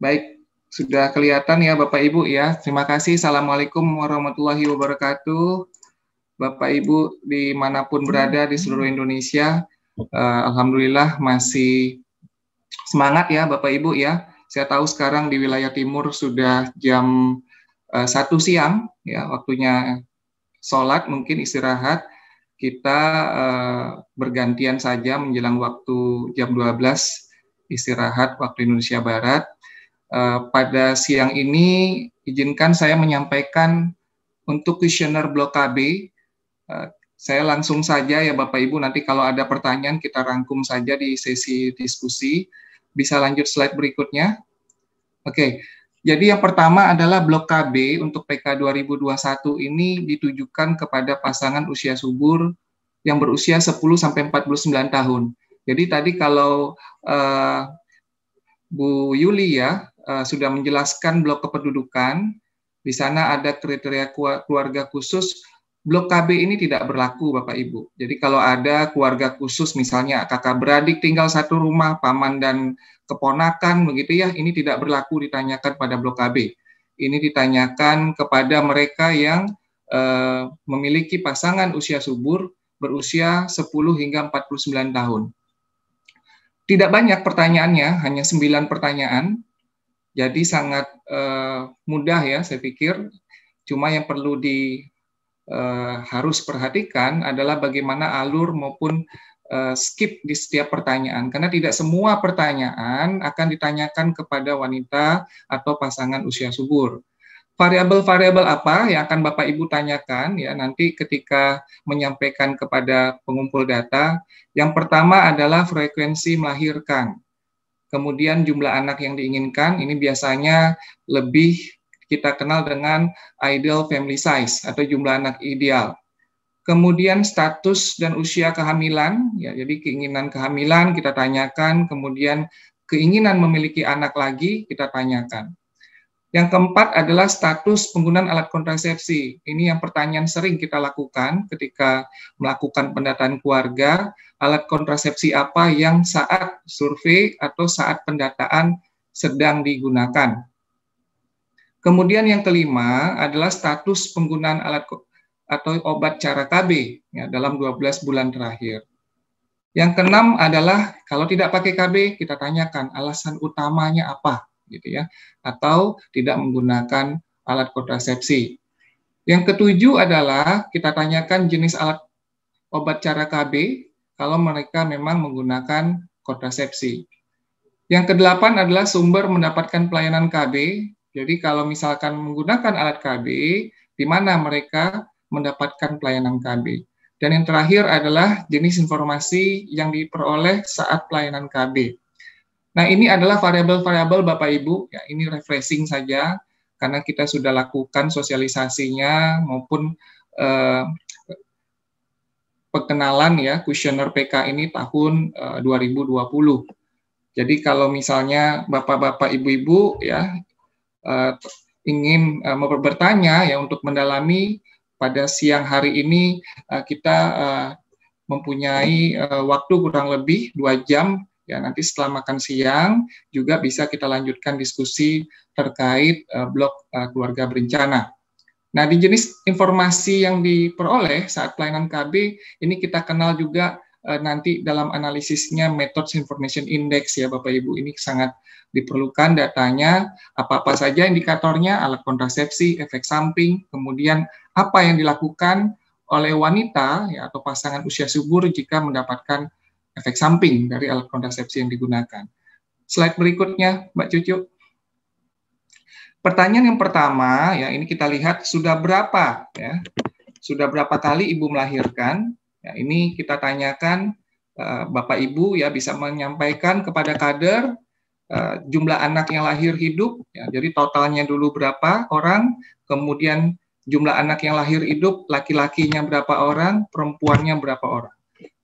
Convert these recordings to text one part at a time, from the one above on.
Baik, sudah kelihatan ya Bapak Ibu ya. Terima kasih. Assalamualaikum warahmatullahi wabarakatuh. Bapak Ibu dimanapun berada di seluruh Indonesia, Alhamdulillah masih semangat ya Bapak Ibu ya. Saya tahu sekarang di wilayah timur sudah jam 1 siang ya, waktunya sholat, mungkin istirahat. Kita bergantian saja menjelang waktu jam 12 istirahat waktu Indonesia Barat. Pada siang ini izinkan saya menyampaikan untuk kuesioner Blok KB. Saya langsung saja ya Bapak Ibu, nanti kalau ada pertanyaan kita rangkum saja di sesi diskusi. Bisa lanjut slide berikutnya. Oke, jadi yang pertama adalah Blok KB untuk PK 2021 ini ditujukan kepada pasangan usia subur yang berusia 10-49 tahun. Jadi tadi kalau Bu Yuli ya sudah menjelaskan blok kependudukan, di sana ada kriteria keluarga khusus. Blok KB ini tidak berlaku Bapak Ibu. Jadi kalau ada keluarga khusus misalnya kakak beradik tinggal satu rumah, paman dan keponakan begitu ya, ini tidak berlaku ditanyakan pada Blok KB. Ini ditanyakan kepada mereka yang memiliki pasangan usia subur berusia 10 hingga 49 tahun. Tidak banyak pertanyaannya, hanya 9 pertanyaan. Jadi sangat mudah ya saya pikir. Cuma yang perlu harus perhatikan adalah bagaimana alur maupun skip di setiap pertanyaan. Karena tidak semua pertanyaan akan ditanyakan kepada wanita atau pasangan usia subur. Variabel-variabel apa yang akan Bapak Ibu tanyakan ya nanti ketika menyampaikan kepada pengumpul data. Yang pertama adalah frekuensi melahirkan. Kemudian jumlah anak yang diinginkan, ini biasanya lebih kita kenal dengan ideal family size atau jumlah anak ideal. Kemudian status dan usia kehamilan, ya, jadi keinginan kehamilan kita tanyakan, kemudian keinginan memiliki anak lagi kita tanyakan. Yang keempat adalah status penggunaan alat kontrasepsi. Ini yang pertanyaan sering kita lakukan ketika melakukan pendataan keluarga, alat kontrasepsi apa yang saat survei atau saat pendataan sedang digunakan. Kemudian yang kelima adalah status penggunaan alat atau obat cara KB ya, dalam 12 bulan terakhir. Yang keenam adalah kalau tidak pakai KB, kita tanyakan alasan utamanya apa, gitu ya, atau tidak menggunakan alat kontrasepsi. Yang ketujuh adalah kita tanyakan jenis alat obat cara KB kalau mereka memang menggunakan kontrasepsi. Yang kedelapan adalah sumber mendapatkan pelayanan KB. Jadi kalau misalkan menggunakan alat KB, di mana mereka mendapatkan pelayanan KB. Dan yang terakhir adalah jenis informasi yang diperoleh saat pelayanan KB. Nah, ini adalah variabel-variabel Bapak Ibu, ya, ini refreshing saja, karena kita sudah lakukan sosialisasinya maupun perkenalan ya, kuesioner PK ini tahun 2020. Jadi kalau misalnya Bapak-Bapak, Ibu-Ibu ya ingin bertanya ya untuk mendalami pada siang hari ini kita mempunyai waktu kurang lebih 2 jam ya, nanti setelah makan siang juga bisa kita lanjutkan diskusi terkait blok keluarga berencana. Nah, di jenis informasi yang diperoleh saat pelayanan KB ini kita kenal juga nanti dalam analisisnya Methods Information Index ya Bapak Ibu, ini sangat diperlukan datanya, apa-apa saja indikatornya, alat kontrasepsi, efek samping, kemudian apa yang dilakukan oleh wanita ya, atau pasangan usia subur jika mendapatkan efek samping dari alat kontrasepsi yang digunakan. Slide berikutnya, Mbak Cucu. Pertanyaan yang pertama, ya ini kita lihat sudah berapa kali ibu melahirkan? Ya, ini kita tanyakan Bapak Ibu ya bisa menyampaikan kepada kader jumlah anak yang lahir hidup. Ya, jadi totalnya dulu berapa orang, kemudian jumlah anak yang lahir hidup laki-lakinya berapa orang, perempuannya berapa orang.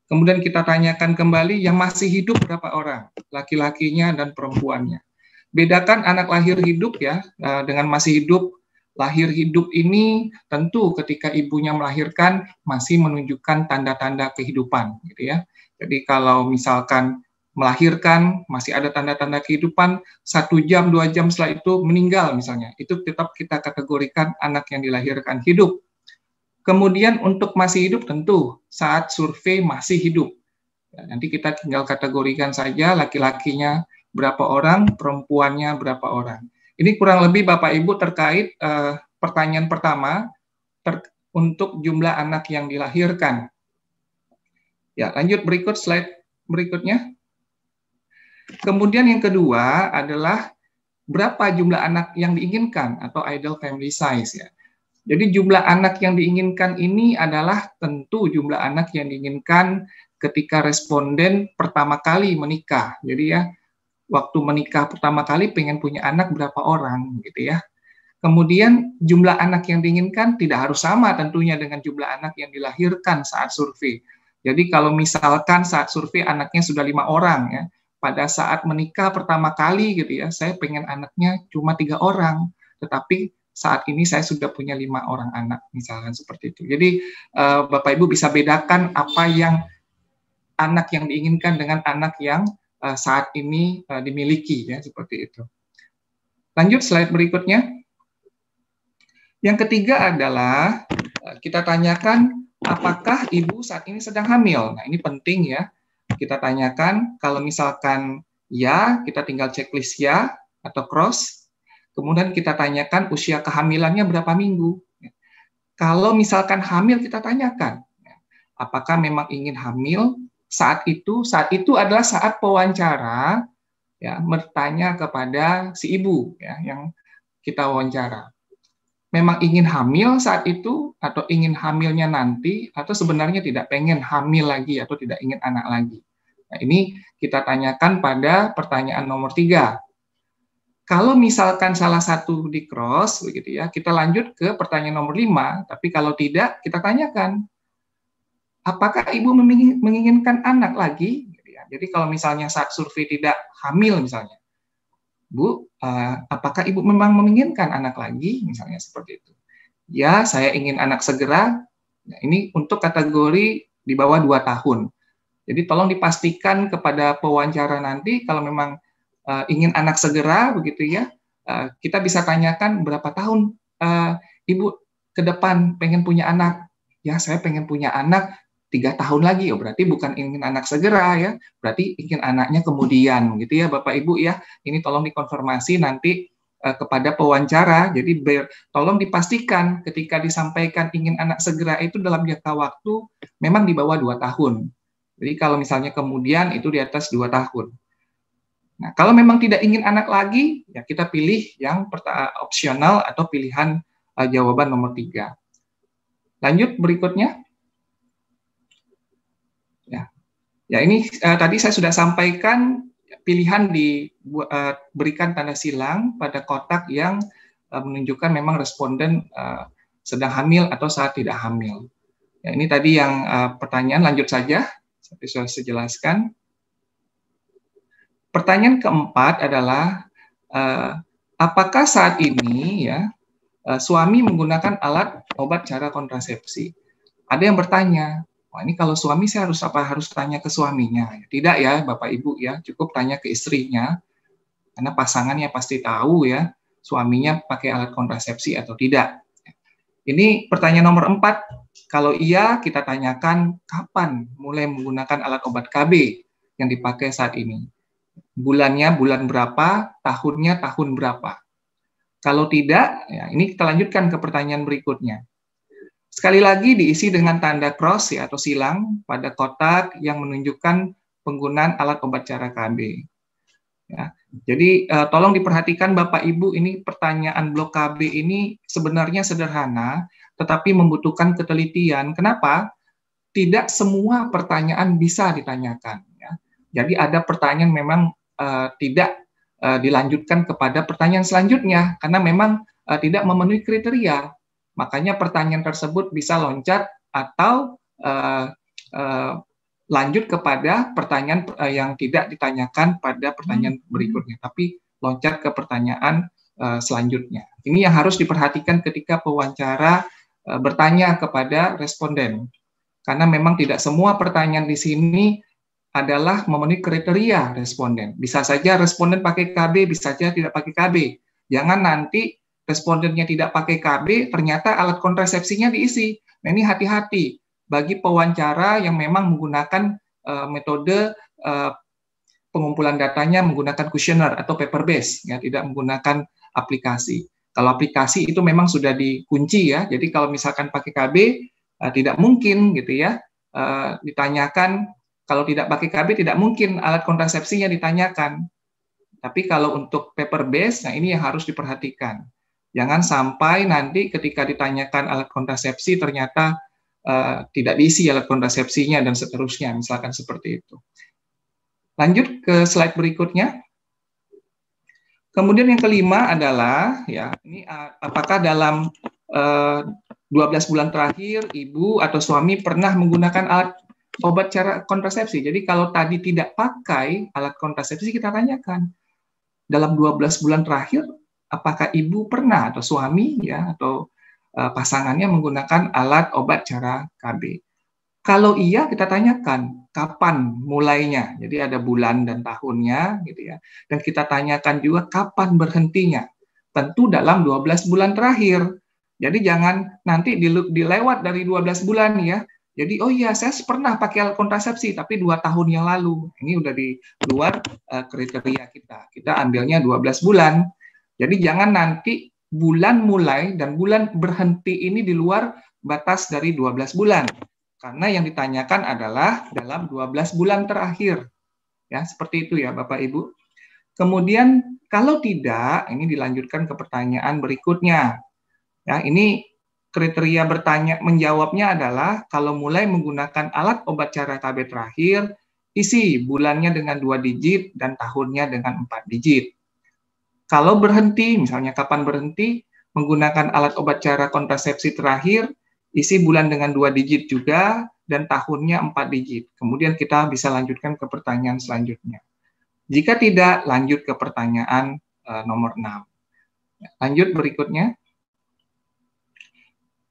Kemudian kita tanyakan kembali yang masih hidup berapa orang, laki-lakinya dan perempuannya. Bedakan anak lahir hidup ya dengan masih hidup. Lahir hidup ini tentu ketika ibunya melahirkan masih menunjukkan tanda-tanda kehidupan, gitu ya. Jadi kalau misalkan melahirkan, masih ada tanda-tanda kehidupan, 1 jam, 2 jam setelah itu meninggal misalnya, itu tetap kita kategorikan anak yang dilahirkan hidup. Kemudian untuk masih hidup tentu saat survei masih hidup. Ya, nanti kita tinggal kategorikan saja laki-lakinya berapa orang, perempuannya berapa orang. Ini kurang lebih Bapak Ibu terkait pertanyaan pertama untuk jumlah anak yang dilahirkan. Ya, lanjut berikut slide berikutnya. Kemudian yang kedua adalah berapa jumlah anak yang diinginkan atau ideal family size ya. Jadi jumlah anak yang diinginkan ini adalah tentu jumlah anak yang diinginkan ketika responden pertama kali menikah. Jadi ya, waktu menikah pertama kali pengen punya anak berapa orang gitu ya. Kemudian jumlah anak yang diinginkan tidak harus sama tentunya dengan jumlah anak yang dilahirkan saat survei. Jadi kalau misalkan saat survei anaknya sudah 5 orang ya, pada saat menikah pertama kali gitu ya, saya pengen anaknya cuma 3 orang, tetapi saat ini saya sudah punya 5 orang anak, misalkan seperti itu. Jadi Bapak Ibu bisa bedakan apa yang anak yang diinginkan dengan anak yang saat ini dimiliki ya, seperti itu. Lanjut slide berikutnya. Yang ketiga adalah kita tanyakan apakah ibu saat ini sedang hamil. Nah, ini penting ya. Kita tanyakan kalau misalkan ya, kita tinggal checklist ya atau cross. Kemudian kita tanyakan usia kehamilannya berapa minggu. Kalau misalkan hamil, kita tanyakan apakah memang ingin hamil saat itu. Saat itu adalah saat pewawancara, ya, bertanya kepada si ibu ya, yang kita wawancara. Memang ingin hamil saat itu atau ingin hamilnya nanti atau sebenarnya tidak pengen hamil lagi atau tidak ingin anak lagi. Nah, ini kita tanyakan pada pertanyaan nomor 3. Kalau misalkan salah satu di cross, begitu ya, kita lanjut ke pertanyaan nomor 5. Tapi kalau tidak, kita tanyakan, apakah ibu menginginkan anak lagi? Jadi kalau misalnya saat survei tidak hamil misalnya, Bu, apakah ibu memang menginginkan anak lagi? Misalnya seperti itu. Ya, saya ingin anak segera. Nah, ini untuk kategori di bawah 2 tahun. Jadi tolong dipastikan kepada pewawancara nanti kalau memang ingin anak segera begitu ya, kita bisa tanyakan berapa tahun ibu ke depan pengen punya anak. Ya, saya pengen punya anak 3 tahun lagi. Oh, berarti bukan ingin anak segera ya, berarti ingin anaknya kemudian gitu ya Bapak Ibu ya. Ini tolong dikonfirmasi nanti kepada pewawancara. Jadi tolong dipastikan ketika disampaikan ingin anak segera itu dalam jangka waktu memang di bawah 2 tahun. Jadi kalau misalnya kemudian itu di atas 2 tahun. Nah, kalau memang tidak ingin anak lagi, ya kita pilih yang opsional atau pilihan jawaban nomor 3. Lanjut berikutnya. Ya ini tadi saya sudah sampaikan pilihan diberikan tanda silang pada kotak yang menunjukkan memang responden sedang hamil atau saat tidak hamil. Ya, ini tadi yang pertanyaan, lanjut saja, seperti sudah saya jelaskan. Pertanyaan keempat adalah apakah saat ini ya suami menggunakan alat obat cara kontrasepsi? Ada yang bertanya, wah ini kalau suami saya harus tanya ke suaminya? Tidak ya Bapak Ibu ya, cukup tanya ke istrinya, karena pasangannya pasti tahu ya suaminya pakai alat kontrasepsi atau tidak. Ini pertanyaan nomor 4. Kalau iya, kita tanyakan kapan mulai menggunakan alat obat KB yang dipakai saat ini. Bulannya bulan berapa, tahunnya tahun berapa. Kalau tidak, ya ini kita lanjutkan ke pertanyaan berikutnya. Sekali lagi diisi dengan tanda cross ya, atau silang pada kotak yang menunjukkan penggunaan alat obat cara KB. Ya, jadi tolong diperhatikan Bapak Ibu, ini pertanyaan blok KB ini sebenarnya sederhana, tetapi membutuhkan ketelitian. Kenapa? Tidak semua pertanyaan bisa ditanyakan. Ya. Jadi ada pertanyaan memang tidak dilanjutkan kepada pertanyaan selanjutnya karena memang tidak memenuhi kriteria. Makanya pertanyaan tersebut bisa loncat atau lanjut kepada pertanyaan yang tidak ditanyakan pada pertanyaan berikutnya, tapi loncat ke pertanyaan selanjutnya. Ini yang harus diperhatikan ketika pewawancara bertanya kepada responden. Karena memang tidak semua pertanyaan di sini adalah memenuhi kriteria responden. Bisa saja responden pakai KB, bisa saja tidak pakai KB. Jangan nanti respondennya tidak pakai KB, ternyata alat kontrasepsinya diisi. Nah, ini hati-hati bagi pewawancara yang memang menggunakan metode pengumpulan datanya menggunakan kuesioner atau paper base, ya, tidak menggunakan aplikasi. Kalau aplikasi itu memang sudah dikunci ya, jadi kalau misalkan pakai KB tidak mungkin gitu ya ditanyakan. Kalau tidak pakai KB tidak mungkin alat kontrasepsinya ditanyakan. Tapi kalau untuk paper base, nah ini yang harus diperhatikan. Jangan sampai nanti ketika ditanyakan alat kontrasepsi ternyata tidak diisi alat kontrasepsinya dan seterusnya, misalkan seperti itu. Lanjut ke slide berikutnya. Kemudian yang kelima adalah ya ini apakah dalam 12 bulan terakhir ibu atau suami pernah menggunakan alat obat cara kontrasepsi. Jadi kalau tadi tidak pakai alat kontrasepsi, kita tanyakan dalam 12 bulan terakhir apakah ibu pernah atau suami ya atau pasangannya menggunakan alat obat cara KB. Kalau iya, kita tanyakan kapan mulainya. Jadi ada bulan dan tahunnya gitu ya. Dan kita tanyakan juga kapan berhentinya. Tentu dalam 12 bulan terakhir. Jadi jangan nanti dilewat dari 12 bulan ya. Jadi, oh iya, saya pernah pakai alat kontrasepsi, tapi 2 tahun yang lalu. Ini udah di luar kriteria kita. Kita ambilnya 12 bulan. Jadi, jangan nanti bulan mulai dan bulan berhenti ini di luar batas dari 12 bulan. Karena yang ditanyakan adalah dalam 12 bulan terakhir. Ya, seperti itu ya, Bapak Ibu. Kemudian, kalau tidak, ini dilanjutkan ke pertanyaan berikutnya. Ya, ini kriteria menjawabnya adalah kalau mulai menggunakan alat obat cara KB terakhir, isi bulannya dengan 2 digit dan tahunnya dengan 4 digit. Kalau berhenti, misalnya kapan berhenti, menggunakan alat obat cara kontrasepsi terakhir, isi bulan dengan 2 digit juga dan tahunnya 4 digit. Kemudian kita bisa lanjutkan ke pertanyaan selanjutnya. Jika tidak, lanjut ke pertanyaan nomor 6. Lanjut berikutnya.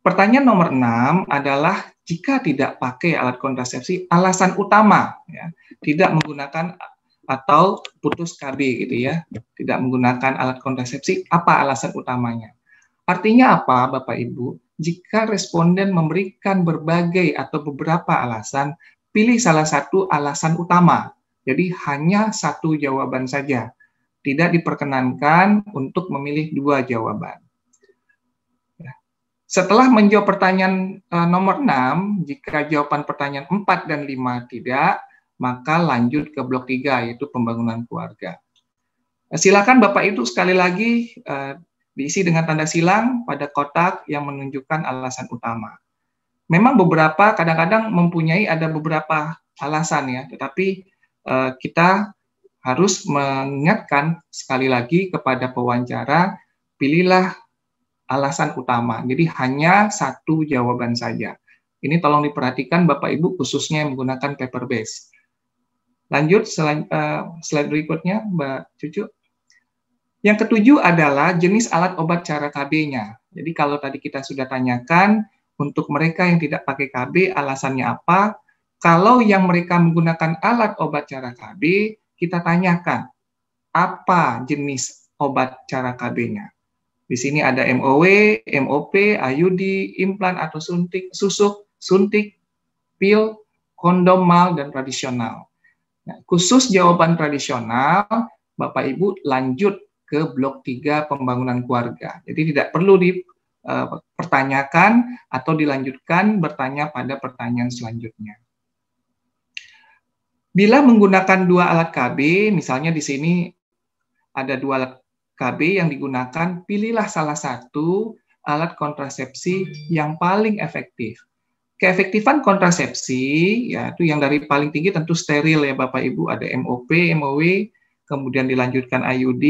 Pertanyaan nomor 6 adalah jika tidak pakai alat kontrasepsi, alasan utama ya, tidak menggunakan atau putus KB gitu ya, tidak menggunakan alat kontrasepsi, apa alasan utamanya? Artinya apa, Bapak Ibu? Jika responden memberikan berbagai atau beberapa alasan, pilih salah satu alasan utama. Jadi hanya satu jawaban saja. Tidak diperkenankan untuk memilih 2 jawaban. Setelah menjawab pertanyaan nomor 6, jika jawaban pertanyaan 4 dan 5 tidak, maka lanjut ke blok 3, yaitu pembangunan keluarga. Silakan Bapak Ibu sekali lagi diisi dengan tanda silang pada kotak yang menunjukkan alasan utama. Memang beberapa kadang-kadang mempunyai ada beberapa alasan ya, tetapi kita harus mengingatkan sekali lagi kepada pewawancara, pilihlah alasan utama. Jadi hanya satu jawaban saja. Ini tolong diperhatikan Bapak Ibu khususnya yang menggunakan paper base. Lanjut slide berikutnya Mbak Cucu. Yang ketujuh adalah jenis alat obat cara KB-nya. Jadi kalau tadi kita sudah tanyakan untuk mereka yang tidak pakai KB alasannya apa? Kalau yang mereka menggunakan alat obat cara KB, kita tanyakan apa jenis obat cara KB-nya. Di sini ada MOW, MOP, IUD, implan atau suntik, susuk, suntik, pil, kondom, mal, dan tradisional. Nah, khusus jawaban tradisional, Bapak Ibu lanjut ke blok 3 pembangunan keluarga. Jadi tidak perlu dipertanyakan atau dilanjutkan bertanya pada pertanyaan selanjutnya. Bila menggunakan 2 alat KB, misalnya di sini ada 2 alat KB yang digunakan, pilihlah salah satu alat kontrasepsi yang paling efektif. Keefektifan kontrasepsi, yaitu yang dari paling tinggi tentu steril ya Bapak Ibu, ada MOP, MOW, kemudian dilanjutkan IUD,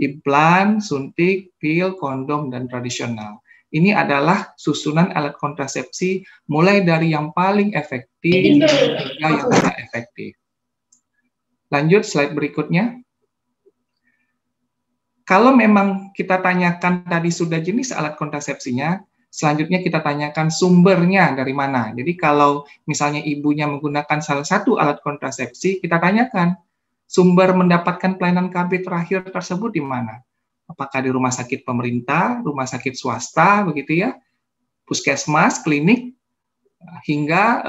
implan, suntik, pil, kondom, dan tradisional. Ini adalah susunan alat kontrasepsi mulai dari yang paling efektif hingga yang tidak efektif. Lanjut slide berikutnya. Kalau memang kita tanyakan tadi sudah jenis alat kontrasepsinya, selanjutnya kita tanyakan sumbernya dari mana. Jadi kalau misalnya ibunya menggunakan salah satu alat kontrasepsi, kita tanyakan sumber mendapatkan pelayanan KB terakhir tersebut di mana. Apakah di rumah sakit pemerintah, rumah sakit swasta, begitu ya, puskesmas, klinik, hingga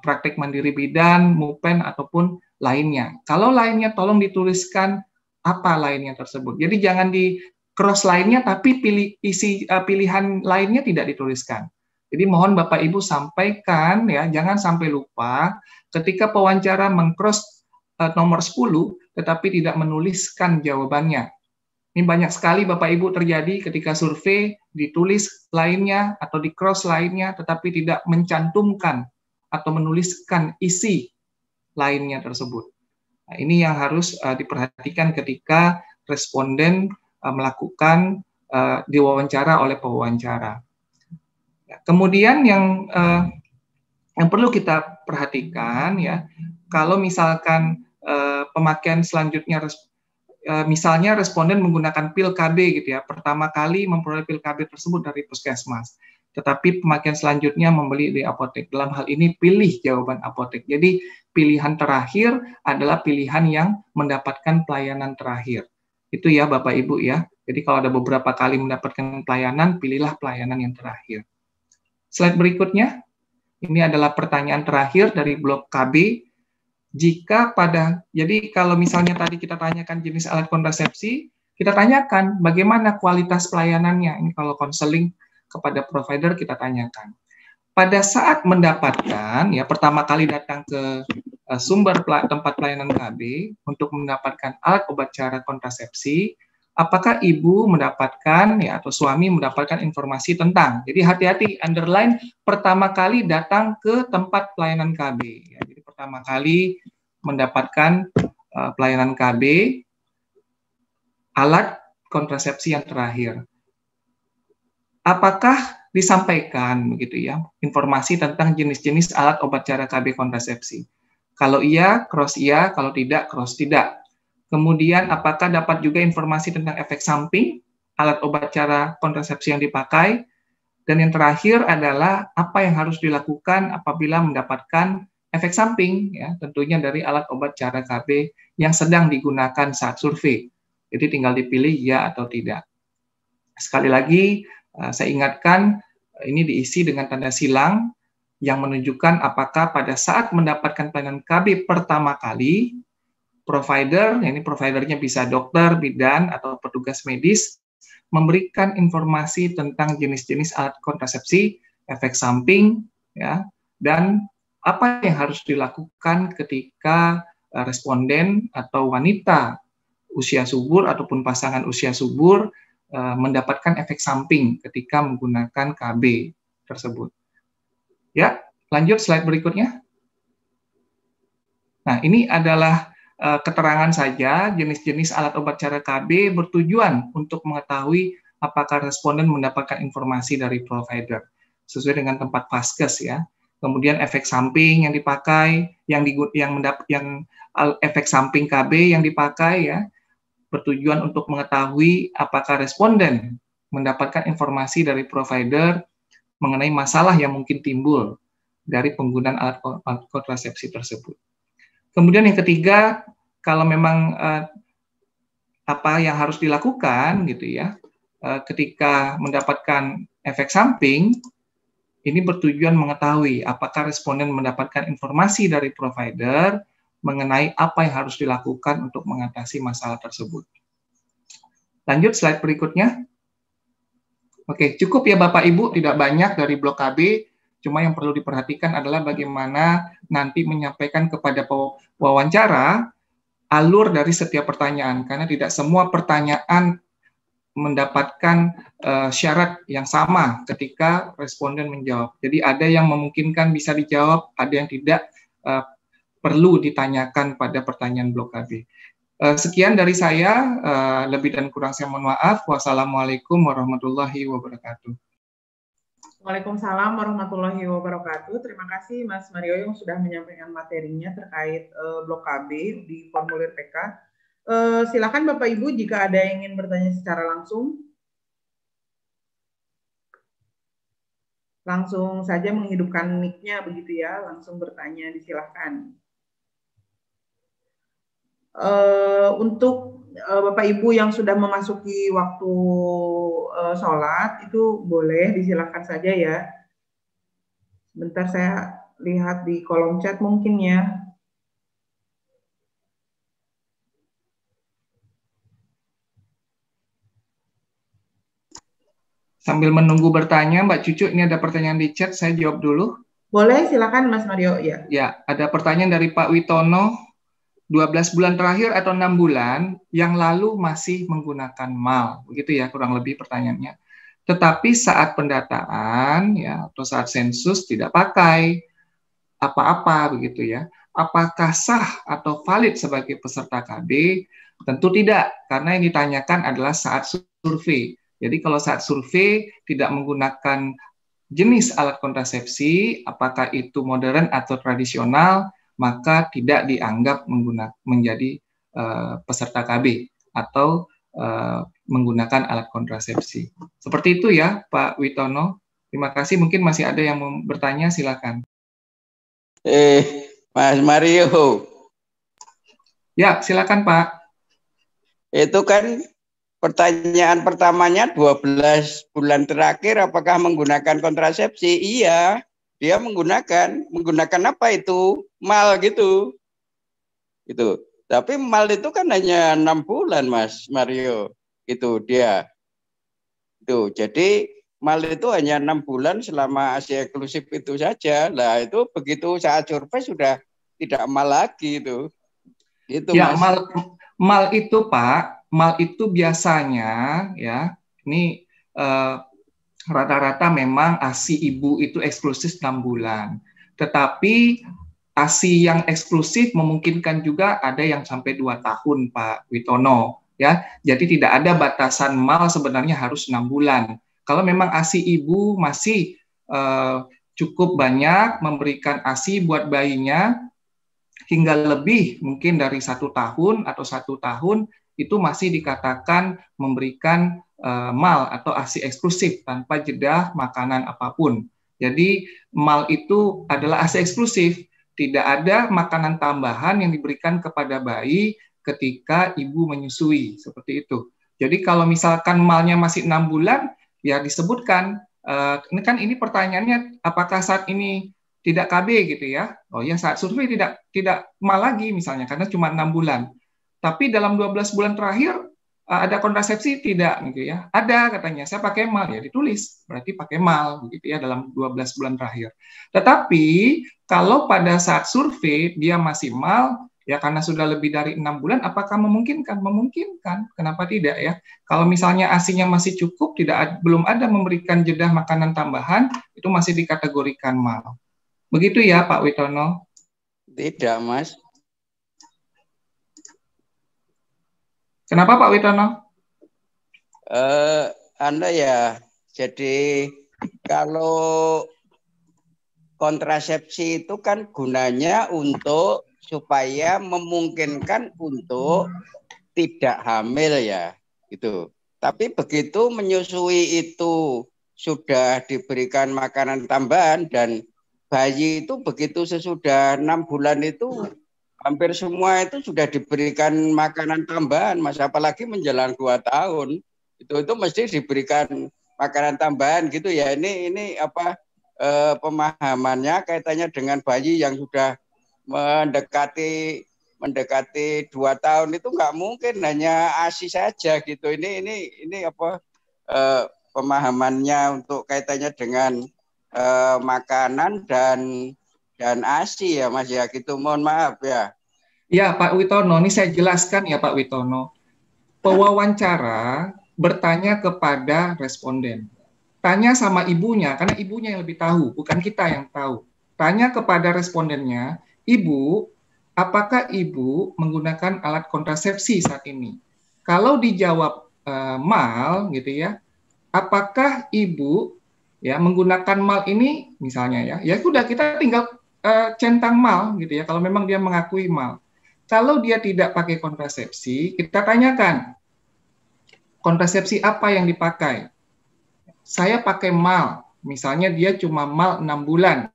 praktek mandiri bidan, MUPEN, ataupun lainnya. Kalau lainnya tolong dituliskan apa lainnya tersebut. Jadi jangan di cross lainnya, tapi pilihan lainnya tidak dituliskan. Jadi mohon Bapak Ibu sampaikan ya, jangan sampai lupa ketika pewawancara mengcross nomor 10, tetapi tidak menuliskan jawabannya. Ini banyak sekali Bapak Ibu terjadi ketika survei ditulis lainnya atau di cross lainnya tetapi tidak mencantumkan atau menuliskan isi lainnya tersebut. Nah, ini yang harus diperhatikan ketika responden melakukan diwawancara oleh pewawancara. Ya, kemudian yang perlu kita perhatikan ya, kalau misalkan pemakaian selanjutnya misalnya responden menggunakan pil KB gitu ya, pertama kali memperoleh pil KB tersebut dari puskesmas, tetapi pemakaian selanjutnya membeli di apotek. Dalam hal ini pilih jawaban apotek. Jadi pilihan terakhir adalah pilihan yang mendapatkan pelayanan terakhir. Itu ya Bapak Ibu ya. Jadi kalau ada beberapa kali mendapatkan pelayanan, pilihlah pelayanan yang terakhir. Slide berikutnya, ini adalah pertanyaan terakhir dari blok KB. Jadi kalau misalnya tadi kita tanyakan jenis alat kontrasepsi, kita tanyakan bagaimana kualitas pelayanannya. Ini kalau konseling kepada provider kita tanyakan. Pada saat mendapatkan, ya pertama kali datang ke tempat pelayanan KB untuk mendapatkan alat obat cara kontrasepsi, apakah ibu mendapatkan ya atau suami mendapatkan informasi tentang. Jadi hati-hati, underline pertama kali datang ke tempat pelayanan KB. Ya, jadi pertama kali mendapatkan pelayanan KB, alat kontrasepsi yang terakhir. Apakah disampaikan begitu ya informasi tentang jenis-jenis alat obat cara KB kontrasepsi? Kalau iya, cross iya, kalau tidak, cross tidak. Kemudian apakah dapat juga informasi tentang efek samping alat obat cara kontrasepsi yang dipakai? Dan yang terakhir adalah apa yang harus dilakukan apabila mendapatkan efek samping, ya tentunya dari alat obat cara KB yang sedang digunakan saat survei. Jadi tinggal dipilih ya atau tidak. Sekali lagi, saya ingatkan, ini diisi dengan tanda silang yang menunjukkan apakah pada saat mendapatkan pelayanan KB pertama kali, provider, ini providernya bisa dokter, bidan, atau petugas medis, memberikan informasi tentang jenis-jenis alat kontrasepsi, efek samping, ya, dan apa yang harus dilakukan ketika responden atau wanita usia subur ataupun pasangan usia subur mendapatkan efek samping ketika menggunakan KB tersebut. Ya, lanjut slide berikutnya. Nah, ini adalah keterangan saja jenis-jenis alat obat cara KB bertujuan untuk mengetahui apakah responden mendapatkan informasi dari provider sesuai dengan tempat vaskes ya. Kemudian efek samping yang dipakai, yang efek samping KB yang dipakai ya, bertujuan untuk mengetahui apakah responden mendapatkan informasi dari provider mengenai masalah yang mungkin timbul dari penggunaan alat kontrasepsi tersebut. Kemudian yang ketiga, kalau memang apa yang harus dilakukan gitu ya, ketika mendapatkan efek samping, ini bertujuan mengetahui apakah responden mendapatkan informasi dari provider mengenai apa yang harus dilakukan untuk mengatasi masalah tersebut. Lanjut slide berikutnya. Oke, cukup ya Bapak Ibu, tidak banyak dari blok KB, cuma yang perlu diperhatikan adalah bagaimana nanti menyampaikan kepada wawancara alur dari setiap pertanyaan, karena tidak semua pertanyaan mendapatkan syarat yang sama ketika responden menjawab. Jadi ada yang memungkinkan bisa dijawab, ada yang tidak perlu ditanyakan pada pertanyaan blok KB. Sekian dari saya, lebih dan kurang saya mohon maaf. Wassalamualaikum warahmatullahi wabarakatuh. Waalaikumsalam warahmatullahi wabarakatuh. Terima kasih Mas Mario yang sudah menyampaikan materinya terkait blok KB di formulir PK. Silakan Bapak Ibu jika ada yang ingin bertanya secara langsung. langsung saja menghidupkan mic-nya begitu ya, langsung bertanya, disilahkan. Untuk Bapak Ibu yang sudah memasuki waktu sholat, itu boleh disilahkan saja ya. Sebentar saya lihat di kolom chat mungkin ya. Sambil menunggu bertanya, Mbak Cucu, ini ada pertanyaan di chat, saya jawab dulu. Boleh, silakan Mas Mario. Ya. Ya, ada pertanyaan dari Pak Witono, 12 bulan terakhir atau 6 bulan yang lalu masih menggunakan MAL. Begitu ya, kurang lebih pertanyaannya. Tetapi saat pendataan ya atau saat sensus tidak pakai apa-apa begitu ya. Apakah sah atau valid sebagai peserta KB? Tentu tidak, karena yang ditanyakan adalah saat survei. Jadi kalau saat survei tidak menggunakan jenis alat kontrasepsi, apakah itu modern atau tradisional, maka tidak dianggap menjadi peserta KB atau menggunakan alat kontrasepsi. Seperti itu ya, Pak Witono. Terima kasih. Mungkin masih ada yang mau bertanya, silakan. Mas Mario. Ya, silakan Pak. Itu kan pertanyaan pertamanya 12 bulan terakhir apakah menggunakan kontrasepsi? Iya, dia menggunakan. Menggunakan apa itu? MAL gitu. Itu. Tapi MAL itu kan hanya 6 bulan, Mas Mario. Itu dia. Itu. Jadi MAL itu hanya 6 bulan selama ASI eksklusif itu saja. Lah itu begitu saat survei sudah tidak MAL lagi itu. Itu ya, Mas. MAL itu Pak, MAL itu biasanya ya, ini rata-rata memang ASI ibu itu eksklusif 6 bulan. Tetapi ASI yang eksklusif memungkinkan juga ada yang sampai 2 tahun Pak Witono. Ya, jadi tidak ada batasan MAL sebenarnya harus 6 bulan. Kalau memang ASI ibu masih cukup banyak memberikan ASI buat bayinya hingga lebih mungkin dari 1 tahun atau 1 tahun, itu masih dikatakan memberikan MAL atau ASI eksklusif tanpa jeda makanan apapun. Jadi MAL itu adalah ASI eksklusif, tidak ada makanan tambahan yang diberikan kepada bayi ketika ibu menyusui, seperti itu. Jadi kalau misalkan MAL-nya masih 6 bulan, ya disebutkan, ini pertanyaannya apakah saat ini tidak KB gitu ya. Oh ya, saat survei tidak MAL lagi misalnya karena cuma 6 bulan. Tapi dalam 12 bulan terakhir ada kontrasepsi tidak gitu ya. Ada katanya, saya pakai MAL ya ditulis, berarti pakai MAL begitu ya dalam 12 bulan terakhir. Tetapi kalau pada saat survei dia masih MAL ya karena sudah lebih dari 6 bulan, apakah memungkinkan? Memungkinkan. Kenapa tidak ya? Kalau misalnya ASINya masih cukup, belum ada memberikan jeda makanan tambahan, itu masih dikategorikan MAL. Begitu ya Pak Witono? Tidak, Mas. Kenapa Pak Witono? Anda ya, jadi kalau kontrasepsi itu kan gunanya untuk supaya memungkinkan untuk tidak hamil ya, gitu. Tapi begitu menyusui itu sudah diberikan makanan tambahan dan bayi itu begitu sesudah 6 bulan itu hampir semua itu sudah diberikan makanan tambahan, Mas, apalagi menjelang 2 tahun. Itu mesti diberikan makanan tambahan gitu ya. Ini apa pemahamannya kaitannya dengan bayi yang sudah mendekati 2 tahun itu nggak mungkin hanya ASI saja gitu. Ini apa pemahamannya untuk kaitannya dengan makanan dan ASI ya Mas ya gitu. Mohon maaf ya. Ya Pak Witono, ini saya jelaskan ya Pak Witono. Pewawancara bertanya kepada responden. Tanya sama ibunya, karena ibunya yang lebih tahu, bukan kita yang tahu. Tanya kepada respondennya, Ibu, apakah Ibu menggunakan alat kontrasepsi saat ini? Kalau dijawab MAL gitu ya, apakah Ibu ya menggunakan MAL ini misalnya ya sudah kita tinggal centang MAL gitu ya kalau memang dia mengakui MAL. Kalau dia tidak pakai kontrasepsi, kita tanyakan kontrasepsi apa yang dipakai. Saya pakai MAL. misalnya dia cuma mal 6 bulan,